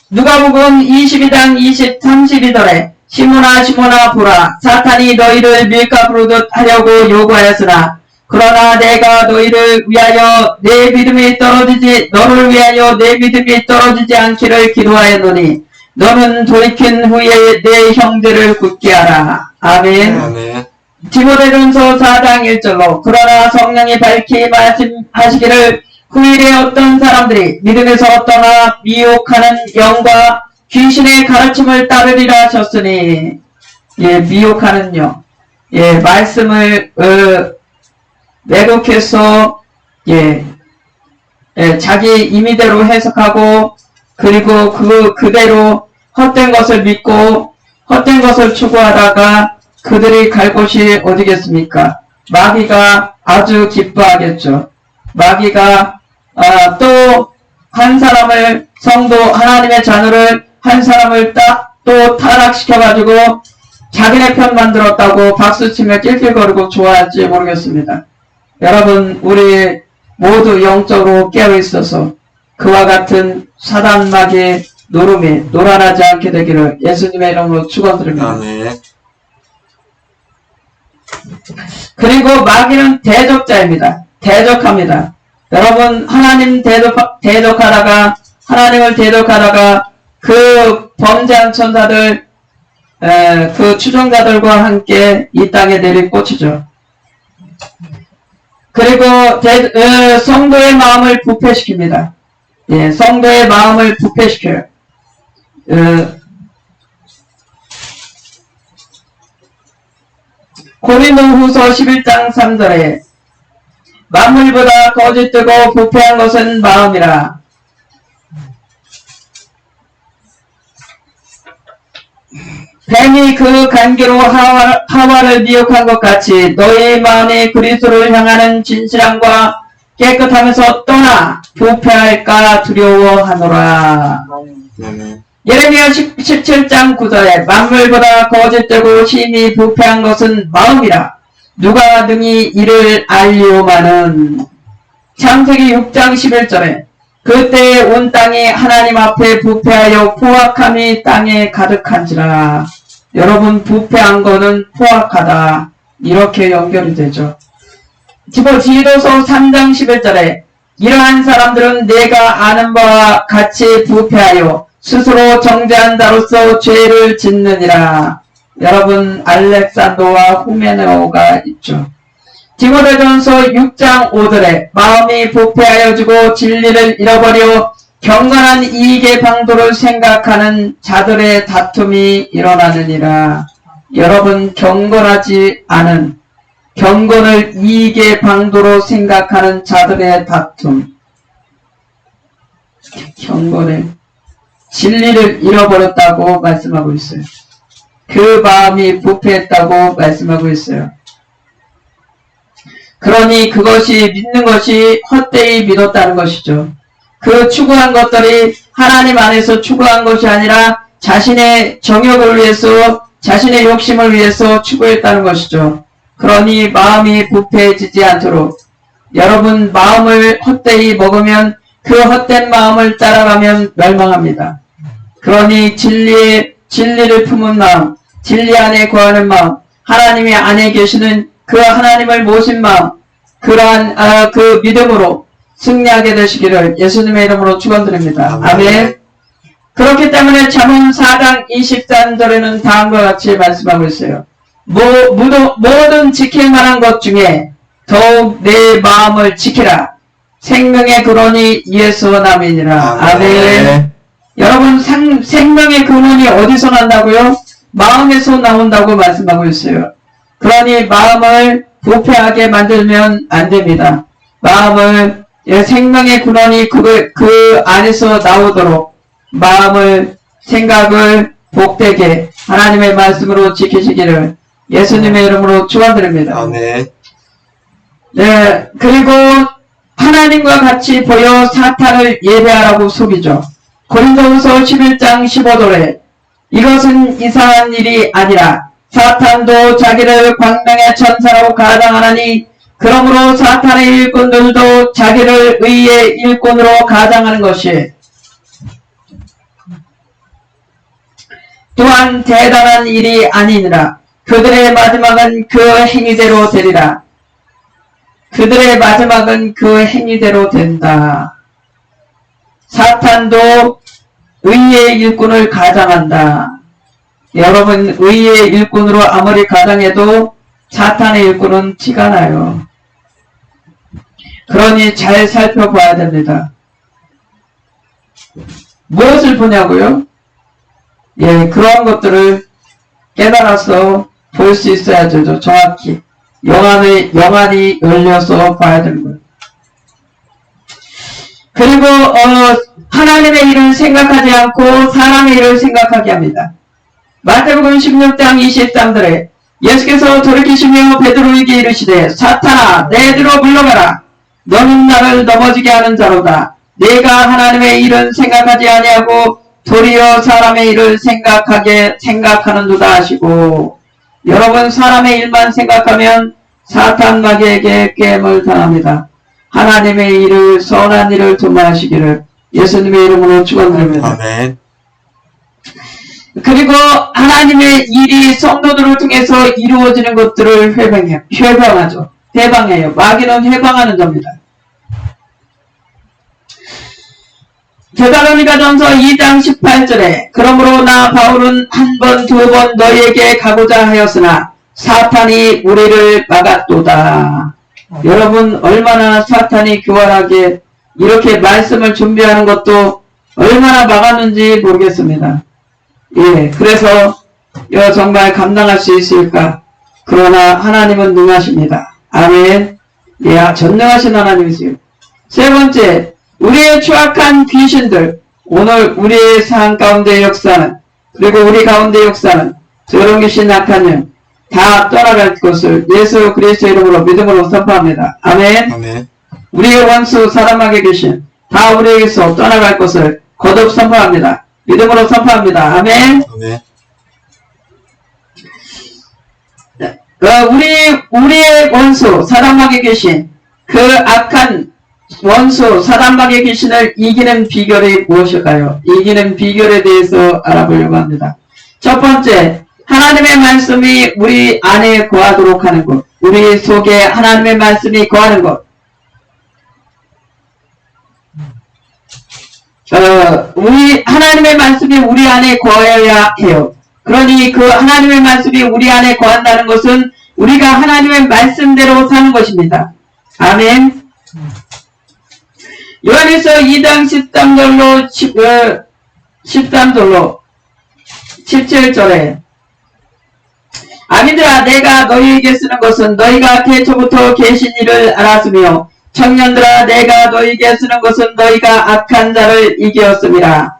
누가복음 22장 32절에 시몬아 보라, 사탄이 너희를 밀가부르듯 하려고 요구하였으나 그러나 내가 너를 위하여 내 믿음이 떨어지지 않기를 기도하였노니 너는 돌이킨 후에 내 형제를 굳게 하라. 아멘. 아멘. 디모데전서 4장 1절로 그러나 성령이 밝히 말씀하시기를 후일에 어떤 사람들이 믿음에서 떠나 미혹하는 영과 귀신의 가르침을 따르리라 하셨으니, 예, 미혹하는 영, 예, 말씀을 왜곡해서 자기 임의대로 해석하고 그리고 그대로 헛된 것을 믿고 헛된 것을 추구하다가 그들이 갈 곳이 어디겠습니까? 마귀가 아주 기뻐하겠죠. 마귀가 또 한 사람을 성도 하나님의 자녀를 한 사람을 또 타락시켜가지고 자기네 편 만들었다고 박수치며 낄낄거리고 좋아할지 모르겠습니다. 여러분, 우리 모두 영적으로 깨어있어서 그와 같은 사단 마귀의 노름에 노란하지 않게 되기를 예수님의 이름으로 축원드립니다. 아멘. 그리고 마귀는 대적자입니다. 대적합니다. 여러분, 하나님 대적하다가 하나님을 대적하다가 그 범죄한 천사들, 그 추종자들과 함께 이 땅에 내리꽂히죠. 그리고 성도의 마음을 부패시킵니다. 예, 성도의 마음을 부패시켜요. 고린도후서 11장 3절에 만물보다 거짓되고 부패한 것은 마음이라. 뱀이 그 간기로 하와를 미혹한 것 같이 너희 마음이 그리스도를 향하는 진실함과 깨끗하면서 떠나 부패할까 두려워하노라. 예레미야 17장 9절에 만물보다 거짓되고 심히 부패한 것은 마음이라. 누가 능히 이를 알리오마는. 창세기 6장 11절에 그때 온 땅이 하나님 앞에 부패하여 포악함이 땅에 가득한지라. 여러분, 부패한 거는 포악하다, 이렇게 연결이 되죠. 디도서 3장 11절에 이러한 사람들은 내가 아는 바와 같이 부패하여 스스로 정죄한 자로서 죄를 짓느니라. 여러분, 알렉산더와 후메네오가 있죠. 디모데전서 6장 5절에 마음이 부패하여지고 진리를 잃어버려 경건한 이익의 방도를 생각하는 자들의 다툼이 일어나느니라. 여러분, 경건하지 않은, 경건을 이익의 방도로 생각하는 자들의 다툼, 경건을, 진리를 잃어버렸다고 말씀하고 있어요. 그 마음이 부패했다고 말씀하고 있어요. 그러니 그것이 믿는 것이 헛되이 믿었다는 것이죠. 그 추구한 것들이 하나님 안에서 추구한 것이 아니라 자신의 정욕을 위해서, 자신의 욕심을 위해서 추구했다는 것이죠. 그러니 마음이 부패해지지 않도록, 여러분, 마음을 헛되이 먹으면 그 헛된 마음을 따라가면 멸망합니다. 그러니 진리를 품은 마음, 진리 안에 거하는 마음, 하나님이 안에 계시는 그 하나님을 모신 마음, 그러한 그 믿음으로 승리하게 되시기를 예수님의 이름으로 축원드립니다. 아멘. 그렇기 때문에 잠언 4장 23절에는 다음과 같이 말씀하고 있어요. 모든 지킬 만한 것 중에 더욱 내 마음을 지키라. 생명의 근원이 이에서 남이니라. 아멘. 여러분, 생명의 근원이 어디서 난다고요? 마음에서 나온다고 말씀하고 있어요. 그러니 마음을 부패하게 만들면 안 됩니다. 마음을, 생명의 근원이 그 안에서 나오도록 마음을, 생각을 복되게 하나님의 말씀으로 지키시기를 예수님의 이름으로 축원드립니다. 아멘. 네, 그리고 하나님과 같이 보여 사탄을 예배하라고 속이죠. 고린도후서 11장 15절에 이것은 이상한 일이 아니라 사탄도 자기를 광명의 천사라고 가장하나니 그러므로 사탄의 일꾼들도 자기를 의의 일꾼으로 가장하는 것이 또한 대단한 일이 아니니라. 그들의 마지막은 그 행위대로 되리라. 그들의 마지막은 그 행위대로 된다. 사탄도 의의 일꾼을 가장한다. 여러분, 의의 일꾼으로 아무리 가장해도 사탄의 일꾼은 티가 나요. 그러니 잘 살펴봐야 됩니다. 무엇을 보냐고요? 예, 그러한 것들을 깨달아서 볼 수 있어야죠. 정확히. 영안이 열려서 봐야 되는 거예요. 그리고 하나님의 일을 생각하지 않고 사람의 일을 생각하게 합니다. 마태복음 16장 23절에 예수께서 돌이키시며 베드로에게 이르시되 사탄아 내 뒤로 물러가라. 너는 나를 넘어지게 하는 자로다. 내가 하나님의 일은 생각하지 아니하고 도리어 사람의 일을 생각하는도다 하시고, 여러분, 사람의 일만 생각하면 사탄 마귀에게 게임을 당합니다. 하나님의 일을, 선한 일을 도모하시기를 예수님의 이름으로 축원드립니다. 아멘. 그리고 하나님의 일이 성도들을 통해서 이루어지는 것들을 회방하죠. 회방해요. 마귀는 회방하는 겁니다. 데살로니가전서 2장 18절에 그러므로 나 바울은 한 번 두 번 너희에게 가고자 하였으나 사탄이 우리를 막았도다. 여러분 얼마나 사탄이 교활하게 이렇게 말씀을 준비하는 것도 얼마나 막았는지 모르겠습니다. 예, 그래서 정말 감당할 수 있을까? 그러나 하나님은 능하십니다. 아멘. 예, 전능하신 하나님이세요. 세 번째, 우리의 추악한 귀신들, 오늘 우리의 삶 가운데 역사는, 그리고 우리 가운데 역사는 더러운 귀신, 악한 영 다 떠나갈 것을 예수 그리스도 이름으로 믿음으로 선포합니다. 아멘. 아멘. 우리의 원수 사람에게 귀신 다 우리에게서 떠나갈 것을 거듭 선포합니다. 믿음으로 선포합니다. 아멘. 아멘. 우리의 원수 사단마귀 귀신, 그 악한 원수 사단마귀 귀신을 이기는 비결이 무엇일까요? 이기는 비결에 대해서 알아보려고 합니다. 첫 번째, 하나님의 말씀이 우리 안에 거하도록 하는 것. 우리 속에 하나님의 말씀이 거하는 것. 하나님의 말씀이 우리 안에 거해야 해요. 그러니 그 하나님의 말씀이 우리 안에 거한다는 것은 우리가 하나님의 말씀대로 사는 것입니다. 아멘. 요한일서 2장 13절로 17절에 아비들아 내가 너희에게 쓰는 것은 너희가 태초부터 계신 이를 알았으며 청년들아 내가 너희에게 쓰는 것은 너희가 악한 자를 이기었음이라.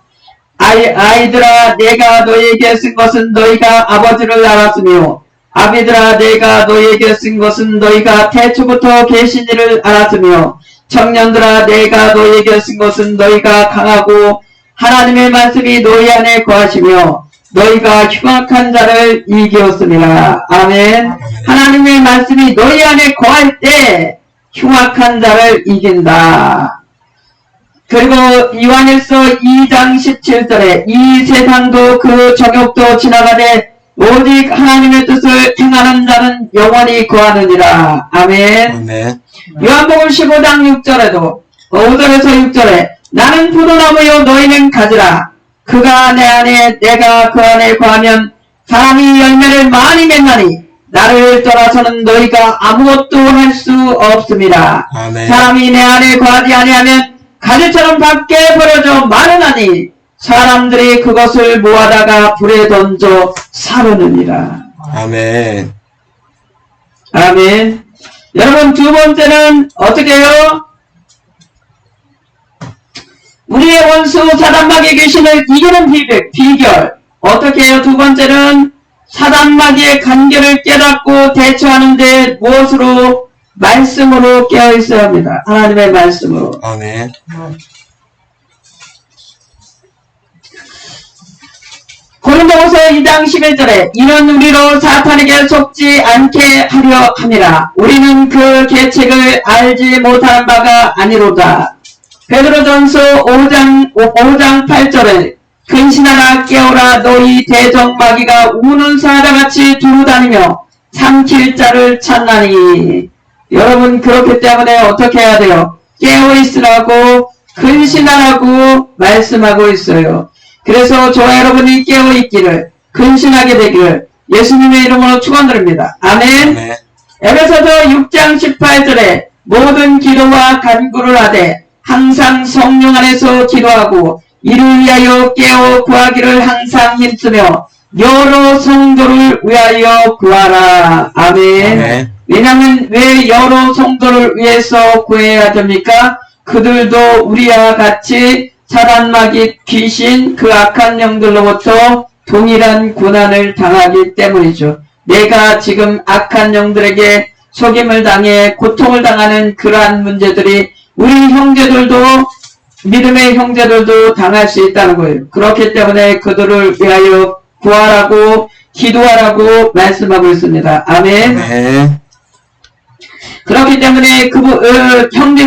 아이들아 내가 너희에게 쓴 것은 너희가 아버지를 알았으며 아비들아 내가 너희에게 쓴 것은 너희가 태초부터 계신 이를 알았으며 청년들아 내가 너희에게 쓴 것은 너희가 강하고 하나님의 말씀이 너희 안에 거하시며 너희가 흉악한 자를 이기었습니다. 아멘. 하나님의 말씀이 너희 안에 거할 때 흉악한 자를 이긴다. 그리고 요한일서 2장 17절에 이 세상도 그 정욕도 지나가되 오직 하나님의 뜻을 행하는 자는 영원히 거하느니라. 아멘. 아멘. 요한복음 15장 6절에도 5절에서 6절에 나는 포도나무요 너희는 가지라. 그가 내 안에 내가 그 안에 거하면 사람이 열매를 많이 맺나니 나를 떠나서는 너희가 아무것도 할 수 없습니다. 아멘. 사람이 내 안에 거하지 아니하면 가지처럼 밖에 버려져 마르나니 사람들이 그것을 모아다가 불에 던져 사르느니라. 아멘. 아멘. 여러분 두 번째는 어떻게 해요? 우리의 원수 사단마귀의 귀신을 이기는 비결. 어떻게 해요? 두 번째는 사단마귀의 간결을 깨닫고 대처하는데 무엇으로? 말씀으로 깨어 있어야 합니다. 하나님의 말씀으로. 아멘. 고린도후서 2장 11절에 이는 우리로 사탄에게 속지 않게 하려 함이라. 우리는 그 계책을 알지 못하는 바가 아니로다. 베드로전서 5장 8절에 근신하라 깨어라 너희 대적마귀가 우는 사자같이 두루다니며 삼킬 자를 찾나니. 여러분 그렇기 때문에 어떻게 해야 돼요? 깨어있으라고 근신하라고 말씀하고 있어요. 그래서 저와 여러분이 깨어있기를 근신하게 되기를 예수님의 이름으로 축원드립니다. 아멘. 아멘. 에베소서 6장 18절에 모든 기도와 간구를 하되 항상 성령 안에서 기도하고 이를 위하여 깨어 구하기를 항상 힘쓰며 여러 성도를 위하여 구하라. 아멘. 아멘. 왜냐하면 왜 여러 성도를 위해서 구해야 됩니까? 그들도 우리와 같이 사단마귀 귀신 그 악한 영들로부터 동일한 고난을 당하기 때문이죠. 내가 지금 악한 영들에게 속임을 당해 고통을 당하는 그러한 문제들이 우리 형제들도 믿음의 형제들도 당할 수 있다는 거예요. 그렇기 때문에 그들을 위하여 구하라고 기도하라고 말씀하고 있습니다. 아멘. 아멘. 그렇기 때문에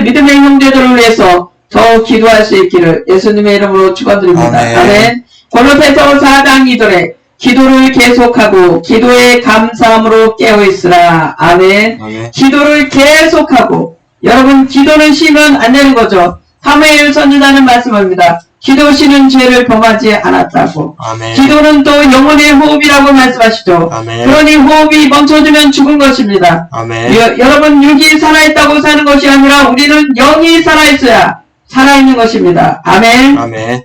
믿음의 형제들을 위해서 더 기도할 수 있기를 예수님의 이름으로 축원드립니다. 아멘. 아멘. 골로새서 4장 2절에 기도를 계속하고 기도에 감사함으로 깨어있으라. 아멘. 아멘. 기도를 계속하고 여러분 기도는 쉬면 안 되는 거죠. 사무엘 선지자는 말씀합니다. 기도시는 죄를 범하지 않았다고. 아멘. 기도는 또 영혼의 호흡이라고 말씀하시죠. 아멘. 그러니 호흡이 멈춰지면 죽은 것입니다. 아멘. 여러분 육이 살아있다고 사는 것이 아니라 우리는 영이 살아있어야 살아있는 것입니다. 아멘. 아멘.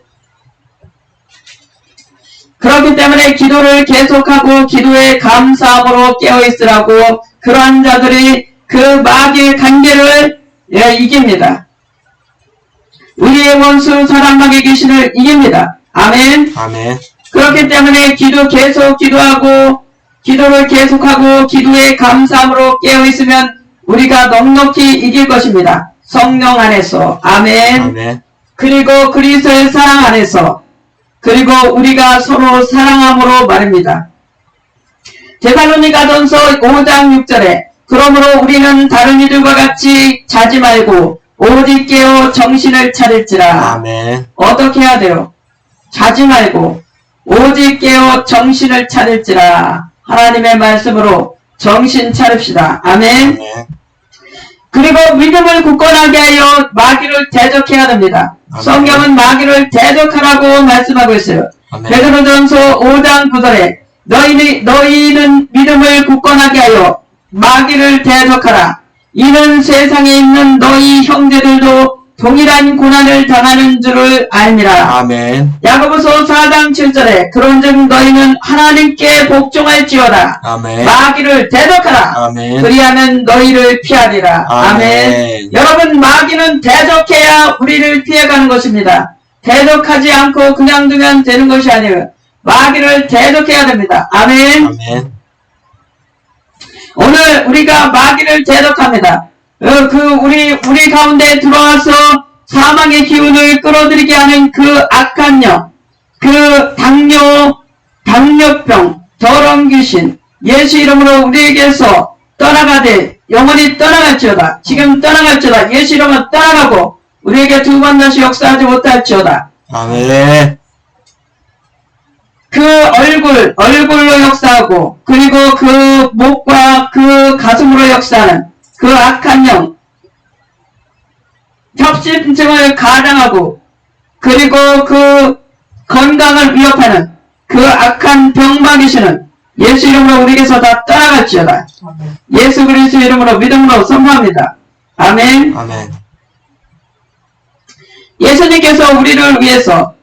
그렇기 때문에 기도를 계속하고 기도에 감사함으로 깨어있으라고 그러한 자들이 그 마귀의 관계를 이깁니다. 우리의 원수 사람마귀의 귀신을 이깁니다. 아멘. 아멘. 그렇기 때문에 계속 기도하고 기도를 계속하고 기도에 감사함으로 깨어있으면 우리가 넉넉히 이길 것입니다. 성령 안에서. 아멘. 아멘. 그리고 그리스도의 사랑 안에서 그리고 우리가 서로 사랑함으로 말입니다. 데살로니가전서 5장 6절에 그러므로 우리는 다른 이들과 같이 자지 말고 오직 깨어 정신을 차릴지라. 아멘. 어떻게 해야 돼요? 자지 말고 오직 깨어 정신을 차릴지라. 하나님의 말씀으로 정신 차립시다. 아멘. 아멘. 그리고 믿음을 굳건하게 하여 마귀를 대적해야 됩니다. 아멘. 성경은 마귀를 대적하라고 말씀하고 있어요. 아멘. 베드로전서 5장 9절에 너희는 믿음을 굳건하게 하여 마귀를 대적하라. 이는 세상에 있는 너희 형제들도 동일한 고난을 당하는 줄을 알미라. 아멘. 야고보서 4장 7절에 그런즉 너희는 하나님께 복종할지어다. 아멘. 마귀를 대적하라. 아멘. 그리하면 너희를 피하리라. 아멘. 아멘. 여러분 마귀는 대적해야 우리를 피해가는 것입니다. 대적하지 않고 그냥 두면 되는 것이 아니에요. 마귀를 대적해야 됩니다. 아멘. 아멘. 오늘 우리가 마귀를 대적합니다. 우리 가운데 들어와서 사망의 기운을 끌어들이게 하는 그 악한 영, 그 당뇨병, 더러운 귀신, 예수 이름으로 우리에게서 떠나가되 영원히 떠나갈지어다. 지금 떠나갈지어다. 예수 이름으로 떠나가고 우리에게 두 번 다시 역사하지 못할지어다. 아멘. 그 얼굴로 역사하고 그리고 그 목과 그 가슴으로 역사하는 그 악한 영, 협심증을 가장하고 그리고 그 건강을 위협하는 그 악한 병마귀신은 예수 이름으로 우리에게서 다 떠나갈지어다. 예수 그리스도 이름으로 믿음으로 선포합니다. 아멘. 아멘. 예수님께서 우리를 위해서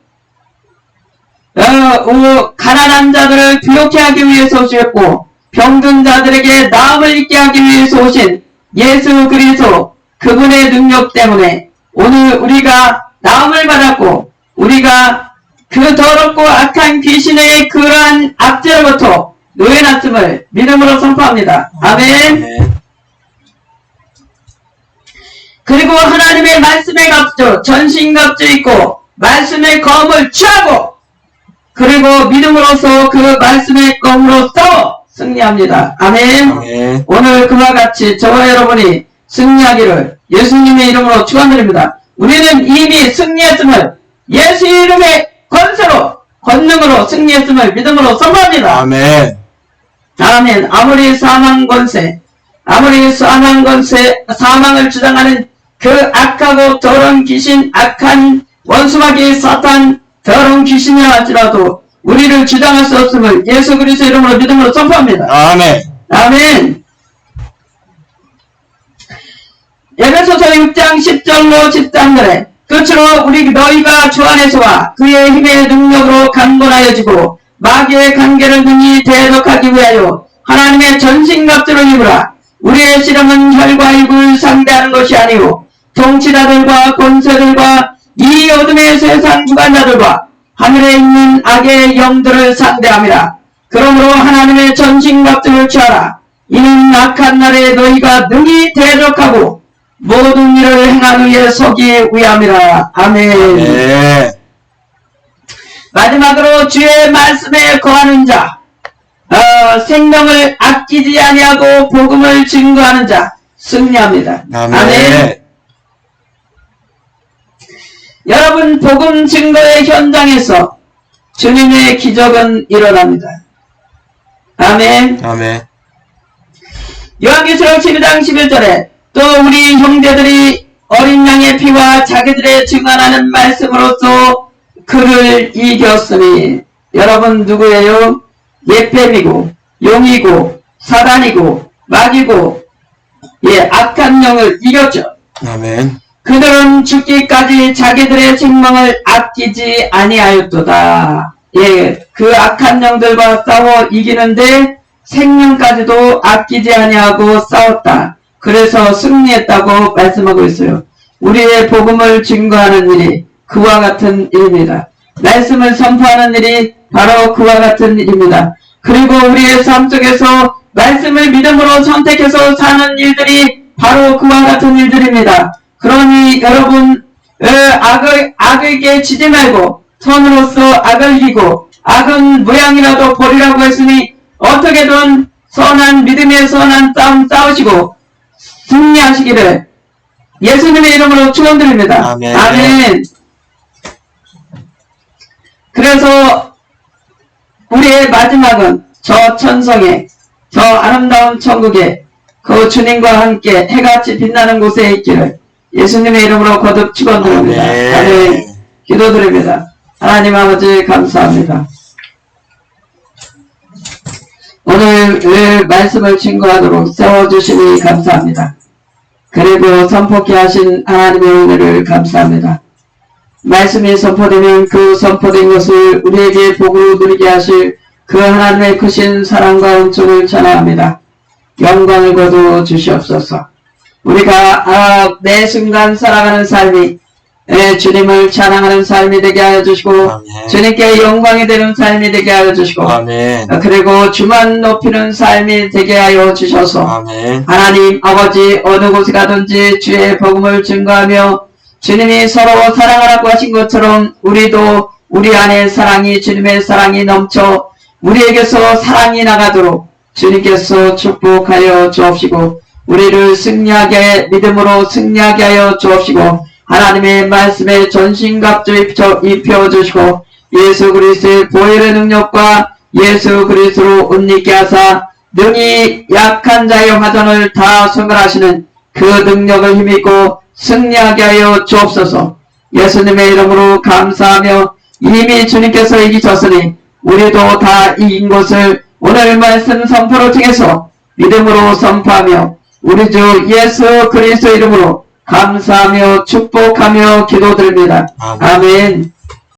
가난한 자들을 부욕케 하기 위해서 오셨고 병든 자들에게 나음을 입게 하기 위해서 오신 예수 그리스도 그분의 능력 때문에 오늘 우리가 나음을 받았고 우리가 그 더럽고 악한 귀신의 그러한 압제로부터 놓여놨음을 믿음으로 선포합니다. 아멘. 아멘. 그리고 하나님의 말씀에 값져 전신갑주 입고 말씀의 검을 취하고 그리고 믿음으로써 그 말씀의 검으로 싸워 승리합니다. 아멘. 아멘. 오늘 그와 같이 저와 여러분이 승리하기를 예수님의 이름으로 축원드립니다. 우리는 이미 승리했음을 예수 이름의 권능으로 승리했음을 믿음으로 선포합니다. 아멘. 아멘. 아무리 사망을 주장하는 그 악하고 더러운 귀신, 악한 원수마귀 사탄 더러운 귀신이라 할지라도 우리를 주장할 수 없음을 예수 그리스도 이름으로 믿음으로 선포합니다. 아멘. 아멘. 에베소서 6장 10절로 13절에 끝으로 너희가 주 안에서와 그의 힘의 능력으로 강건하여지고 마귀의 관계를 능히 대적하기 위하여 하나님의 전신갑주를 입으라. 우리의 씨름은 혈과 육을 상대하는 것이 아니오 통치자들과 권세들과 이 어둠의 세상 주관자들과 하늘에 있는 악의 영들을 상대함이라. 그러므로 하나님의 전신갑주를 취하라. 이는 악한 날에 너희가 능히 대적하고 모든 일을 행하기 위해 서기 위함이라. 아멘. 네. 마지막으로 주의 말씀에 거하는 자, 생명을 아끼지 아니하고 복음을 증거하는 자 승리합니다. 아멘. 여러분 복음 증거의 현장에서 주님의 기적은 일어납니다. 아멘. 아멘. 요한계시록 12장 11절에 또 우리 형제들이 어린 양의 피와 자기들의 증언하는 말씀으로써 그를 이겼으니 여러분 누구예요? 옛뱀이고 용이고 사단이고 마귀고 악한 영을 이겼죠. 아멘. 그들은 죽기까지 자기들의 생명을 아끼지 아니하였도다. 그 악한 영들과 싸워 이기는데 생명까지도 아끼지 아니하고 싸웠다. 그래서 승리했다고 말씀하고 있어요. 우리의 복음을 증거하는 일이 그와 같은 일입니다. 말씀을 선포하는 일이 바로 그와 같은 일입니다. 그리고 우리의 삶 속에서 말씀을 믿음으로 선택해서 사는 일들이 바로 그와 같은 일들입니다. 그러니 여러분 악에게 지지 말고 선으로서 악을 이기고 악은 모양이라도 버리라고 했으니 어떻게든 선한 믿음의 선한 싸움 싸우시고 승리하시기를 예수님의 이름으로 축원드립니다. 아멘. 아멘. 그래서 우리의 마지막은 저 천성에 저 아름다운 천국에 그 주님과 함께 해같이 빛나는 곳에 있기를 예수님의 이름으로 거듭 축원드립니다. 아멘. 아멘. 기도드립니다. 하나님 아버지 감사합니다. 오늘 말씀을 증거하도록 세워주시니 감사합니다. 그리고 선포케 하신 하나님의 은혜를 감사합니다. 말씀이 선포되면 그 선포된 것을 우리에게 복으로 누리게 하실 그 하나님의 크신 사랑과 은총을 찬양합니다. 영광을 거두어 주시옵소서. 우리가 매 순간 살아가는 삶이 주님을 찬양하는 삶이 되게 하여 주시고 아멘. 주님께 영광이 되는 삶이 되게 하여 주시고 아멘. 그리고 주만 높이는 삶이 되게 하여 주셔서 아멘. 하나님 아버지 어느 곳에 가든지 주의 복음을 증거하며 주님이 서로 사랑하라고 하신 것처럼 우리도 우리 안에 사랑이 주님의 사랑이 넘쳐 우리에게서 사랑이 나가도록 주님께서 축복하여 주옵시고 우리를 승리하게 믿음으로 승리하게 하여 주옵시고 하나님의 말씀에 전신갑주 입혀주시고 예수 그리스도의 보혈의 능력과 예수 그리스도로 옷 입게 하사 능히 약한 자의 화전을 다 승결하시는 그 능력을 힘입고 승리하게 하여 주옵소서. 예수님의 이름으로 감사하며 이미 주님께서 이기셨으니 우리도 다 이긴 것을 오늘 말씀 선포를 통해서 믿음으로 선포하며 우리 주 예수 그리스도 이름으로 감사하며 축복하며 기도드립니다. 아멘. 아멘.